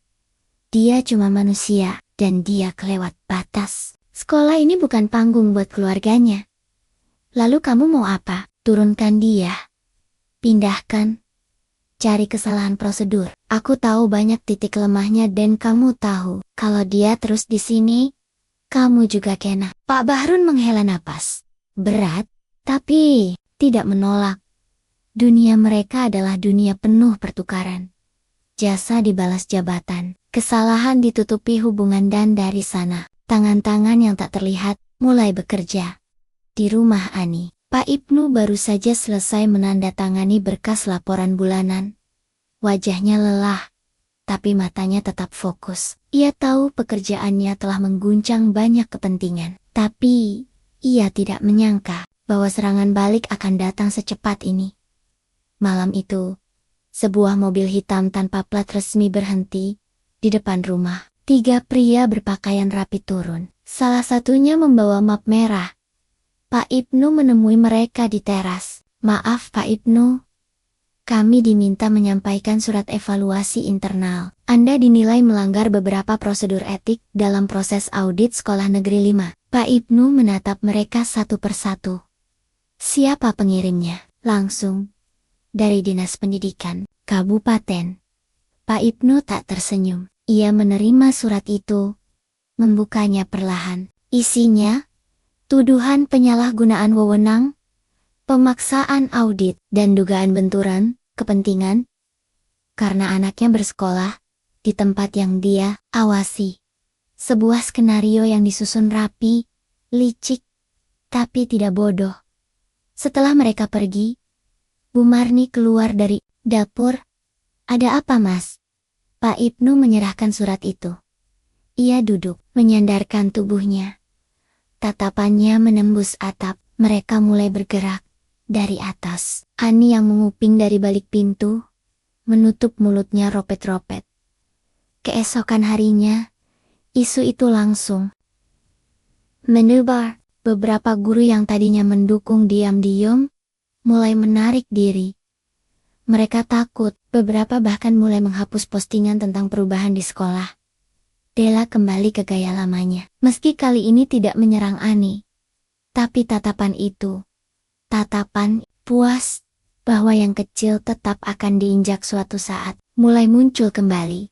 Dia cuma manusia, dan dia kelewat batas. Sekolah ini bukan panggung buat keluarganya. Lalu kamu mau apa? Turunkan dia? Pindahkan? Cari kesalahan prosedur. Aku tahu banyak titik lemahnya dan kamu tahu, kalau dia terus di sini, kamu juga kena." Pak Bahrun menghela napas berat, tapi tidak menolak. Dunia mereka adalah dunia penuh pertukaran. jasa dibalas jabatan, kesalahan ditutupi hubungan dan dari sana, tangan-tangan yang tak terlihat mulai bekerja. Di rumah Ani, Pak Ibnu baru saja selesai menandatangani berkas laporan bulanan. Wajahnya lelah, tapi matanya tetap fokus. Ia tahu pekerjaannya telah mengguncang banyak kepentingan, tapi ia tidak menyangka bahwa serangan balik akan datang secepat ini. Malam itu, sebuah mobil hitam tanpa plat resmi berhenti di depan rumah. 3 pria berpakaian rapi turun. Salah satunya membawa map merah. Pak Ibnu menemui mereka di teras. "Maaf Pak Ibnu, kami diminta menyampaikan surat evaluasi internal. Anda dinilai melanggar beberapa prosedur etik dalam proses audit Sekolah Negeri 5. Pak Ibnu menatap mereka satu persatu. "Siapa pengirimnya?" "Langsung dari Dinas Pendidikan Kabupaten." Pak Ibnu tak tersenyum. Ia menerima surat itu, membukanya perlahan. Isinya, tuduhan penyalahgunaan wewenang, pemaksaan audit, dan dugaan benturan kepentingan karena anaknya bersekolah di tempat yang dia awasi. Sebuah skenario yang disusun rapi, licik, tapi tidak bodoh. Setelah mereka pergi, Bu Marni keluar dari dapur. "Ada apa, Mas?" Pak Ibnu menyerahkan surat itu. Ia duduk, menyandarkan tubuhnya. Tatapannya menembus atap. Mereka mulai bergerak dari atas. Ani yang menguping dari balik pintu, menutup mulutnya ropet-ropet. Keesokan harinya, isu itu langsung menyebar. Beberapa guru yang tadinya mendukung diam-diam, mulai menarik diri. Mereka takut, beberapa bahkan mulai menghapus postingan tentang perubahan di sekolah. Della kembali ke gaya lamanya. Meski kali ini tidak menyerang Ani, tapi tatapan itu, tatapan puas bahwa yang kecil tetap akan diinjak suatu saat, mulai muncul kembali.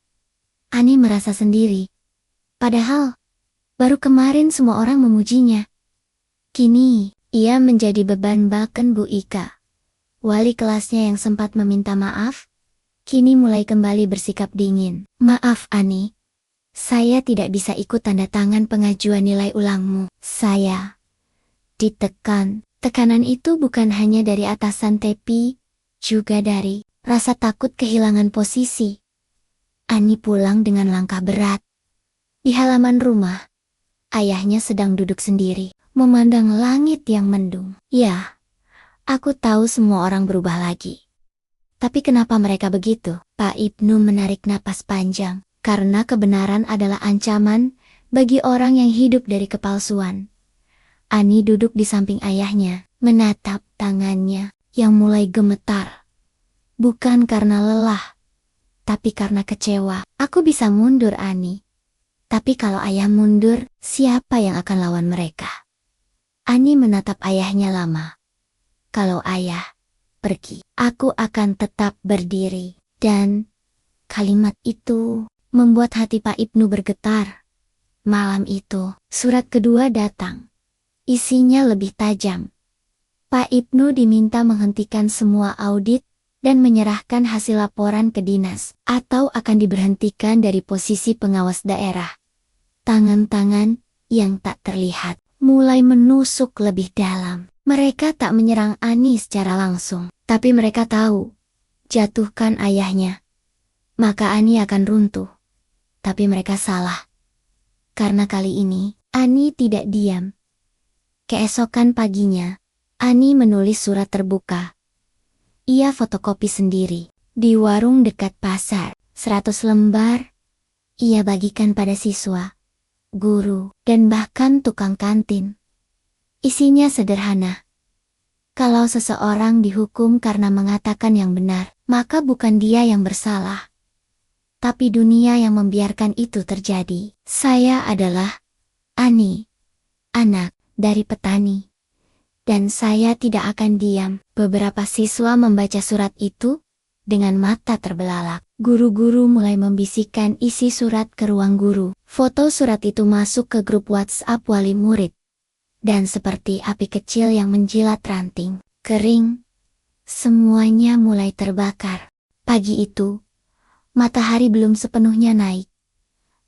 Ani merasa sendiri. Padahal, baru kemarin semua orang memujinya. Kini, ia menjadi beban bahkan Bu Ika. Wali kelasnya yang sempat meminta maaf, kini mulai kembali bersikap dingin. "Maaf Ani, saya tidak bisa ikut tanda tangan pengajuan nilai ulangmu. Saya ditekan." Tekanan itu bukan hanya dari atasan tapi juga dari rasa takut kehilangan posisi. Ani pulang dengan langkah berat. Di halaman rumah, ayahnya sedang duduk sendiri, memandang langit yang mendung. "Ya, aku tahu semua orang berubah lagi. Tapi kenapa mereka begitu?" Pak Ibnu menarik napas panjang, karena kebenaran adalah ancaman bagi orang yang hidup dari kepalsuan. Ani duduk di samping ayahnya, menatap tangannya yang mulai gemetar. Bukan karena lelah, tapi karena kecewa. "Aku bisa mundur Ani. Tapi kalau ayah mundur, siapa yang akan lawan mereka?" Ani menatap ayahnya lama. "Kalau ayah pergi, aku akan tetap berdiri." Dan kalimat itu membuat hati Pak Ibnu bergetar. Malam itu, surat kedua datang. Isinya lebih tajam. Pak Ibnu diminta menghentikan semua audit dan menyerahkan hasil laporan ke dinas, atau akan diberhentikan dari posisi pengawas daerah. Tangan-tangan yang tak terlihat mulai menusuk lebih dalam. Mereka tak menyerang Ani secara langsung, tapi mereka tahu, jatuhkan ayahnya, maka Ani akan runtuh. Tapi mereka salah. Karena kali ini, Ani tidak diam. Keesokan paginya, Ani menulis surat terbuka. Ia fotokopi sendiri. Di warung dekat pasar, 100 lembar. Ia bagikan pada siswa, guru, dan bahkan tukang kantin. Isinya sederhana. Kalau seseorang dihukum karena mengatakan yang benar, maka bukan dia yang bersalah, tapi dunia yang membiarkan itu terjadi. "Saya adalah Ani, anak dari petani. Dan saya tidak akan diam." Beberapa siswa membaca surat itu dengan mata terbelalak. Guru-guru mulai membisikkan isi surat ke ruang guru. Foto surat itu masuk ke grup WhatsApp wali murid. Dan seperti api kecil yang menjilat ranting kering, semuanya mulai terbakar. Pagi itu, Matahari belum sepenuhnya naik.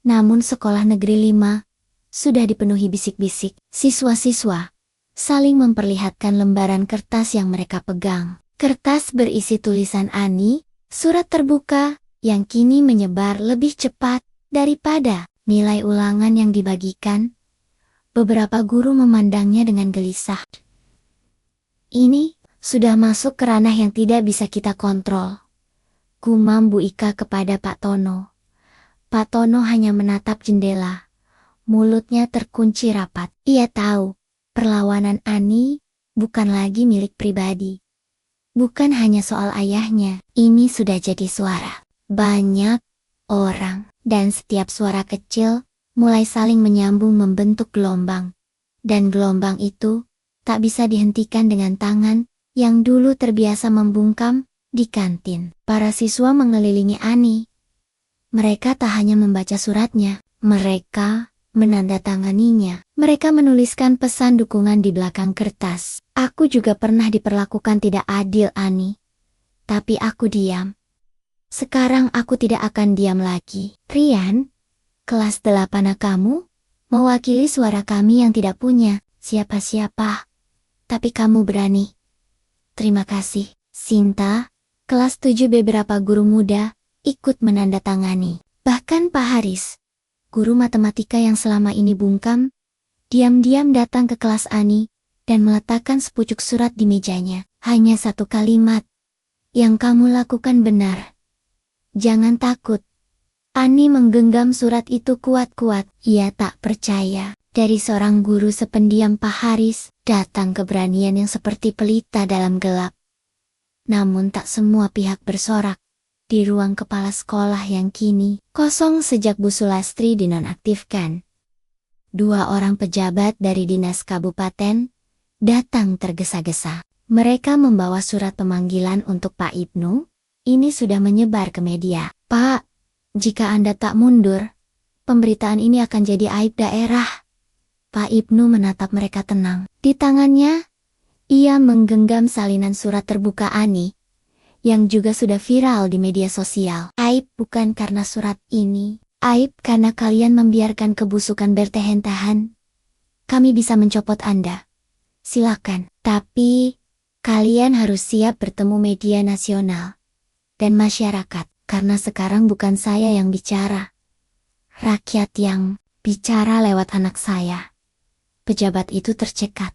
Namun sekolah negeri 5 sudah dipenuhi bisik-bisik. Siswa-siswa saling memperlihatkan lembaran kertas yang mereka pegang. Kertas berisi tulisan Ani, surat terbuka, yang kini menyebar lebih cepat daripada nilai ulangan yang dibagikan. Beberapa guru memandangnya dengan gelisah. Ini sudah masuk ke ranah yang tidak bisa kita kontrol, gumam Bu Ika kepada Pak Tono. Pak Tono hanya menatap jendela. Mulutnya terkunci rapat. Ia tahu, perlawanan Ani bukan lagi milik pribadi. Bukan hanya soal ayahnya, ini sudah jadi suara banyak orang. Dan setiap suara kecil mulai saling menyambung membentuk gelombang. Dan gelombang itu tak bisa dihentikan dengan tangan yang dulu terbiasa membungkam di kantin. Para siswa mengelilingi Ani. Mereka tak hanya membaca suratnya, mereka menandatanganinya. Mereka menuliskan pesan dukungan di belakang kertas. Aku juga pernah diperlakukan tidak adil, Ani. Tapi aku diam. Sekarang aku tidak akan diam lagi. Rian, kelas 8 kamu, mewakili suara kami yang tidak punya siapa-siapa. Tapi kamu berani. Terima kasih. Sinta, kelas 7 beberapa guru muda ikut menandatangani. Bahkan Pak Haris, guru matematika yang selama ini bungkam, diam-diam datang ke kelas Ani dan meletakkan sepucuk surat di mejanya. Hanya satu kalimat. Yang kamu lakukan benar. Jangan takut. Ani menggenggam surat itu kuat-kuat. Ia tak percaya. Dari seorang guru sependiam Pak Haris, datang keberanian yang seperti pelita dalam gelap. Namun tak semua pihak bersorak. Di ruang kepala sekolah yang kini kosong sejak Bu Sulastri dinonaktifkan. 2 orang pejabat dari dinas kabupaten datang tergesa-gesa. Mereka membawa surat pemanggilan untuk Pak Ibnu. Ini sudah menyebar ke media. Pak, jika Anda tak mundur, pemberitaan ini akan jadi aib daerah. Pak Ibnu menatap mereka tenang. Di tangannya, ia menggenggam salinan surat terbuka Ani, yang juga sudah viral di media sosial. Aib bukan karena surat ini. Aib karena kalian membiarkan kebusukan bertahan-tahan. Kami bisa mencopot Anda. Silakan. Tapi, kalian harus siap bertemu media nasional dan masyarakat. Karena sekarang bukan saya yang bicara. Rakyat yang bicara lewat anak saya. Pejabat itu tercekat.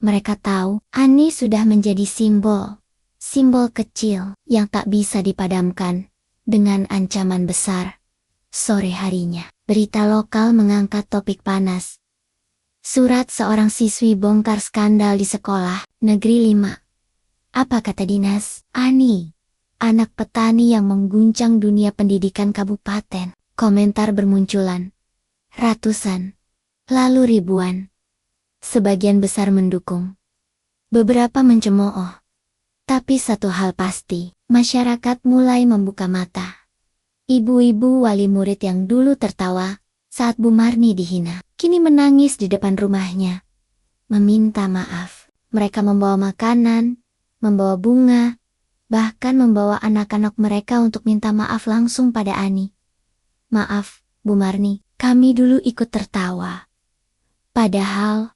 Mereka tahu, Ani sudah menjadi simbol kecil yang tak bisa dipadamkan dengan ancaman besar. Sore harinya, berita lokal mengangkat topik panas. Surat seorang siswi bongkar skandal di sekolah negeri 5. Apa kata dinas? Ani, anak petani yang mengguncang dunia pendidikan kabupaten. Komentar bermunculan. Ratusan. Lalu ribuan. Sebagian besar mendukung. Beberapa mencemooh. Tapi satu hal pasti, masyarakat mulai membuka mata. Ibu-ibu wali murid yang dulu tertawa saat Bu Marni dihina, kini menangis di depan rumahnya. Meminta maaf. Mereka membawa makanan, membawa bunga, bahkan membawa anak-anak mereka untuk minta maaf langsung pada Ani. Maaf, Bu Marni, kami dulu ikut tertawa. Padahal,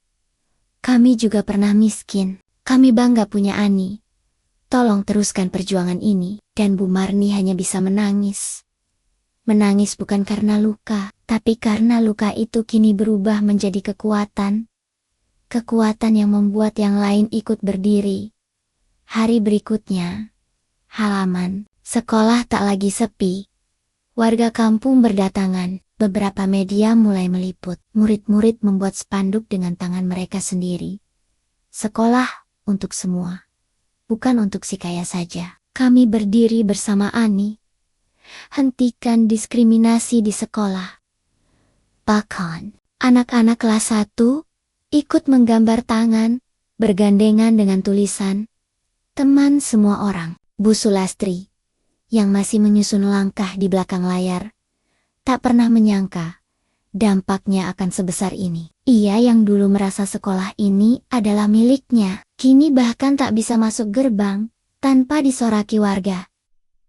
kami juga pernah miskin. Kami bangga punya Ani. Tolong teruskan perjuangan ini. Dan Bu Marni hanya bisa menangis. Menangis bukan karena luka, tapi karena luka itu kini berubah menjadi kekuatan. Kekuatan yang membuat yang lain ikut berdiri. Hari berikutnya, halaman sekolah tak lagi sepi. Warga kampung berdatangan. Beberapa media mulai meliput. Murid-murid membuat spanduk dengan tangan mereka sendiri. Sekolah untuk semua. Bukan untuk si kaya saja. Kami berdiri bersama Ani. Hentikan diskriminasi di sekolah. Bahkan, anak-anak kelas 1 ikut menggambar tangan, bergandengan dengan tulisan, "Teman semua orang." Bu Sulastri, yang masih menyusun langkah di belakang layar, tak pernah menyangka dampaknya akan sebesar ini. Ia yang dulu merasa sekolah ini adalah miliknya, kini bahkan tak bisa masuk gerbang tanpa disoraki warga.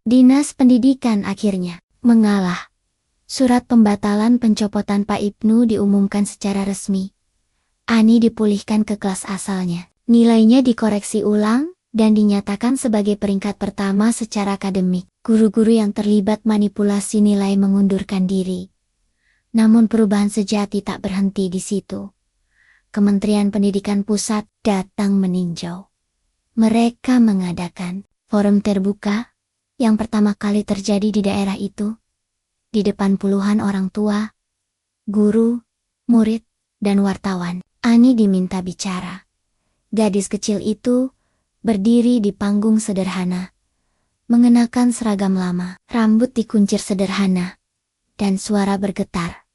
Dinas Pendidikan akhirnya mengalah. Surat pembatalan pencopotan Pak Ibnu diumumkan secara resmi. Ani dipulihkan ke kelas asalnya. Nilainya dikoreksi ulang dan dinyatakan sebagai peringkat pertama secara akademik. Guru-guru yang terlibat manipulasi nilai mengundurkan diri. Namun perubahan sejati tak berhenti di situ. Kementerian Pendidikan Pusat datang meninjau. Mereka mengadakan forum terbuka yang pertama kali terjadi di daerah itu, di depan puluhan orang tua, guru, murid, dan wartawan. Ani diminta bicara. Gadis kecil itu berdiri di panggung sederhana, mengenakan seragam lama, rambut dikuncir sederhana, dan suara bergetar.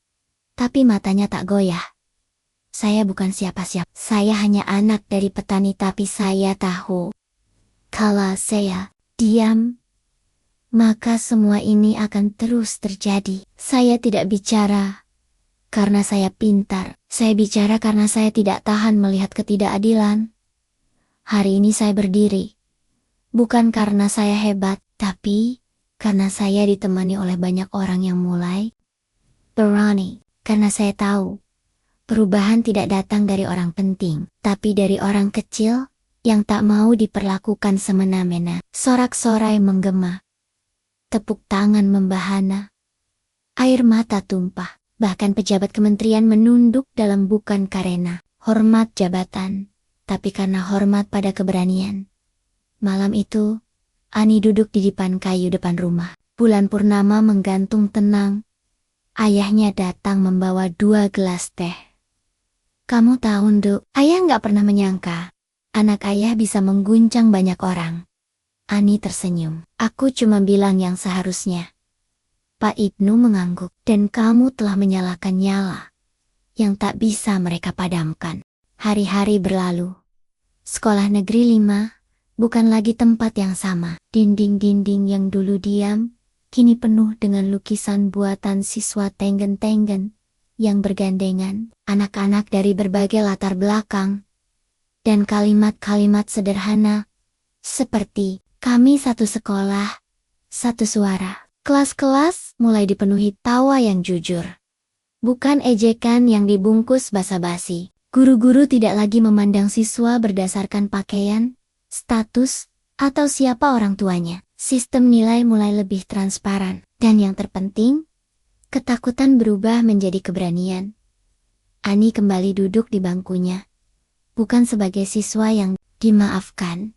Tapi matanya tak goyah. Saya bukan siapa-siapa. Saya hanya anak dari petani, tapi saya tahu. Kalau saya diam, maka semua ini akan terus terjadi. Saya tidak bicara karena saya pintar. Saya bicara karena saya tidak tahan melihat ketidakadilan. Hari ini saya berdiri. Bukan karena saya hebat, tapi karena saya ditemani oleh banyak orang yang mulai berani. Karena saya tahu, perubahan tidak datang dari orang penting, tapi dari orang kecil yang tak mau diperlakukan semena-mena. Sorak-sorai menggema. Tepuk tangan membahana. Air mata tumpah. Bahkan pejabat kementerian menunduk dalam bukan karena hormat jabatan, tapi karena hormat pada keberanian. Malam itu, Ani duduk di dipan kayu depan rumah. Bulan purnama menggantung tenang. Ayahnya datang membawa 2 gelas teh. Kamu tahu, Nduk, ayah nggak pernah menyangka anak ayah bisa mengguncang banyak orang. Ani tersenyum. Aku cuma bilang yang seharusnya. Pak Ibnu mengangguk. Dan kamu telah menyalakan nyala yang tak bisa mereka padamkan. Hari-hari berlalu. Sekolah Negeri 5 bukan lagi tempat yang sama. Dinding-dinding yang dulu diam, kini penuh dengan lukisan buatan siswa tenggen-tenggen yang bergandengan, anak-anak dari berbagai latar belakang, dan kalimat-kalimat sederhana, seperti, kami satu sekolah, satu suara. Kelas-kelas mulai dipenuhi tawa yang jujur. Bukan ejekan yang dibungkus basa-basi. Guru-guru tidak lagi memandang siswa berdasarkan pakaian, status, atau siapa orang tuanya. Sistem nilai mulai lebih transparan. Dan yang terpenting, ketakutan berubah menjadi keberanian. Ani kembali duduk di bangkunya. Bukan sebagai siswa yang dimaafkan,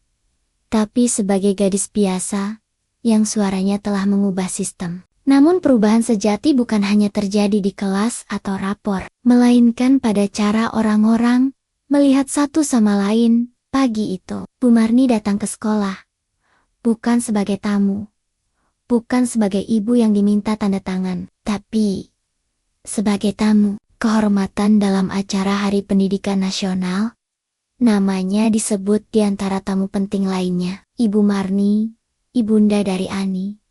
tapi sebagai gadis biasa yang suaranya telah mengubah sistem. Namun perubahan sejati bukan hanya terjadi di kelas atau rapor, melainkan pada cara orang-orang melihat satu sama lain. Pagi itu, Bu Marni datang ke sekolah. Bukan sebagai tamu, bukan sebagai ibu yang diminta tanda tangan, tapi sebagai tamu kehormatan dalam acara Hari Pendidikan Nasional. Namanya disebut di antara tamu penting lainnya, Ibu Marni, ibunda dari Ani.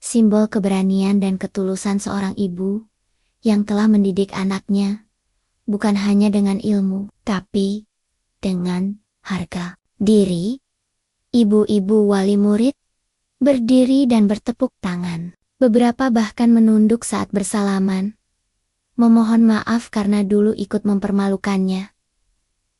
Simbol keberanian dan ketulusan seorang ibu yang telah mendidik anaknya, bukan hanya dengan ilmu, tapi dengan harga diri. Ibu-ibu wali murid berdiri dan bertepuk tangan. Beberapa bahkan menunduk saat bersalaman, memohon maaf karena dulu ikut mempermalukannya.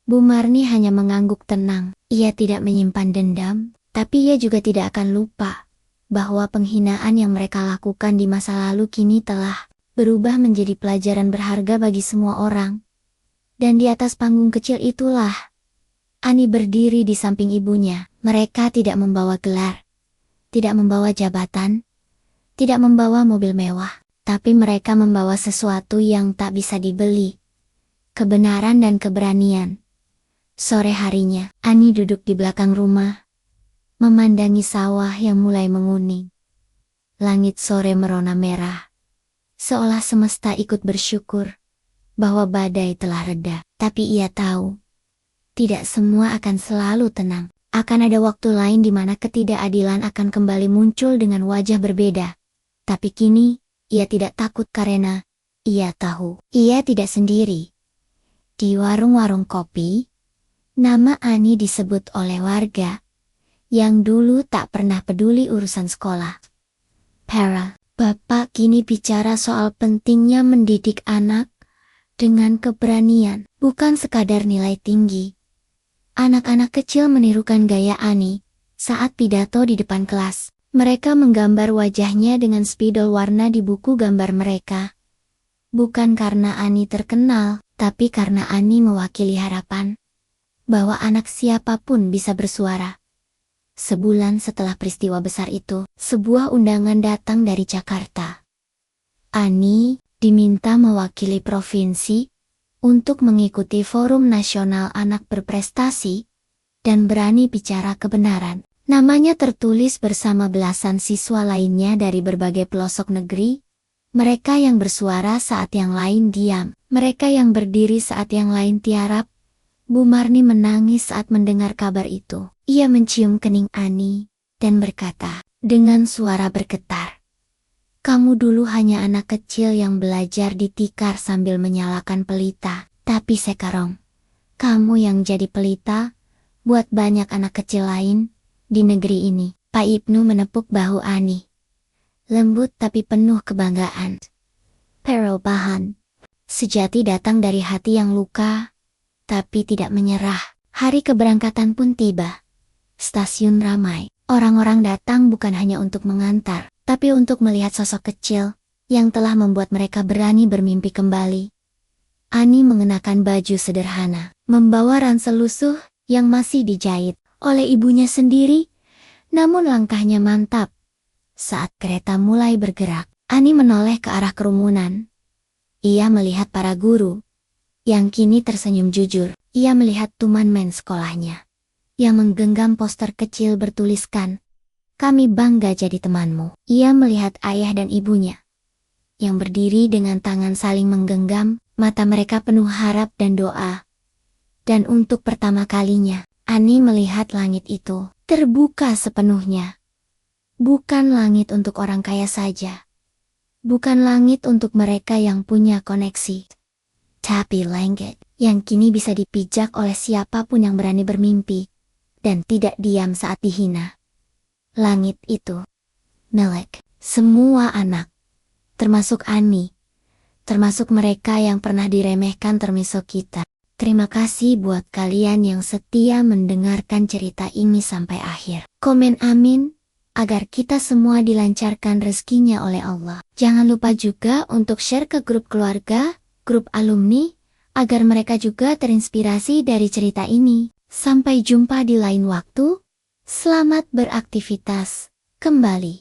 Bu Marni hanya mengangguk tenang. Ia tidak menyimpan dendam, tapi ia juga tidak akan lupa bahwa penghinaan yang mereka lakukan di masa lalu kini telah berubah menjadi pelajaran berharga bagi semua orang. Dan di atas panggung kecil itulah Ani berdiri di samping ibunya. Mereka tidak membawa gelar, tidak membawa jabatan, tidak membawa mobil mewah, tapi mereka membawa sesuatu yang tak bisa dibeli. Kebenaran dan keberanian. Sore harinya, Ani duduk di belakang rumah, memandangi sawah yang mulai menguning. Langit sore merona merah, seolah semesta ikut bersyukur bahwa badai telah reda. Tapi ia tahu, tidak semua akan selalu tenang. Akan ada waktu lain di mana ketidakadilan akan kembali muncul dengan wajah berbeda. Tapi kini, ia tidak takut karena ia tahu ia tidak sendiri. Di warung-warung kopi, nama Ani disebut oleh warga yang dulu tak pernah peduli urusan sekolah. Para, Bapak kini bicara soal pentingnya mendidik anak dengan keberanian, bukan sekadar nilai tinggi. Anak-anak kecil menirukan gaya Ani saat pidato di depan kelas. Mereka menggambar wajahnya dengan spidol warna di buku gambar mereka. Bukan karena Ani terkenal, tapi karena Ani mewakili harapan bahwa anak siapapun bisa bersuara. Sebulan setelah peristiwa besar itu, sebuah undangan datang dari Jakarta. Ani diminta mewakili provinsi untuk mengikuti Forum Nasional Anak Berprestasi dan berani bicara kebenaran. Namanya tertulis bersama belasan siswa lainnya dari berbagai pelosok negeri. Mereka yang bersuara saat yang lain diam, mereka yang berdiri saat yang lain tiarap. Bu Marni menangis saat mendengar kabar itu. Ia mencium kening Ani dan berkata dengan suara bergetar, "Kamu dulu hanya anak kecil yang belajar di tikar sambil menyalakan pelita, tapi sekarang kamu yang jadi pelita buat banyak anak kecil lain di negeri ini." Pak Ibnu menepuk bahu Ani. Lembut tapi penuh kebanggaan. Perubahan sejati datang dari hati yang luka, tapi tidak menyerah. Hari keberangkatan pun tiba. Stasiun ramai. Orang-orang datang bukan hanya untuk mengantar, tapi untuk melihat sosok kecil yang telah membuat mereka berani bermimpi kembali. Ani mengenakan baju sederhana, membawa ransel lusuh yang masih dijahit oleh ibunya sendiri, namun langkahnya mantap. Saat kereta mulai bergerak, Ani menoleh ke arah kerumunan. Ia melihat para guru yang kini tersenyum jujur. Ia melihat teman sekolahnya yang menggenggam poster kecil bertuliskan, "Kami bangga jadi temanmu." Ia melihat ayah dan ibunya yang berdiri dengan tangan saling menggenggam, mata mereka penuh harap dan doa. Dan untuk pertama kalinya, Ani melihat langit itu terbuka sepenuhnya. Bukan langit untuk orang kaya saja. Bukan langit untuk mereka yang punya koneksi. Tapi langit yang kini bisa dipijak oleh siapapun yang berani bermimpi dan tidak diam saat dihina. Langit itu milik semua anak, termasuk Ani, termasuk mereka yang pernah diremehkan termasuk kita. Terima kasih buat kalian yang setia mendengarkan cerita ini sampai akhir. Komen amin, agar kita semua dilancarkan rezekinya oleh Allah. Jangan lupa juga untuk share ke grup keluarga, grup alumni, agar mereka juga terinspirasi dari cerita ini. Sampai jumpa di lain waktu. Selamat beraktivitas kembali.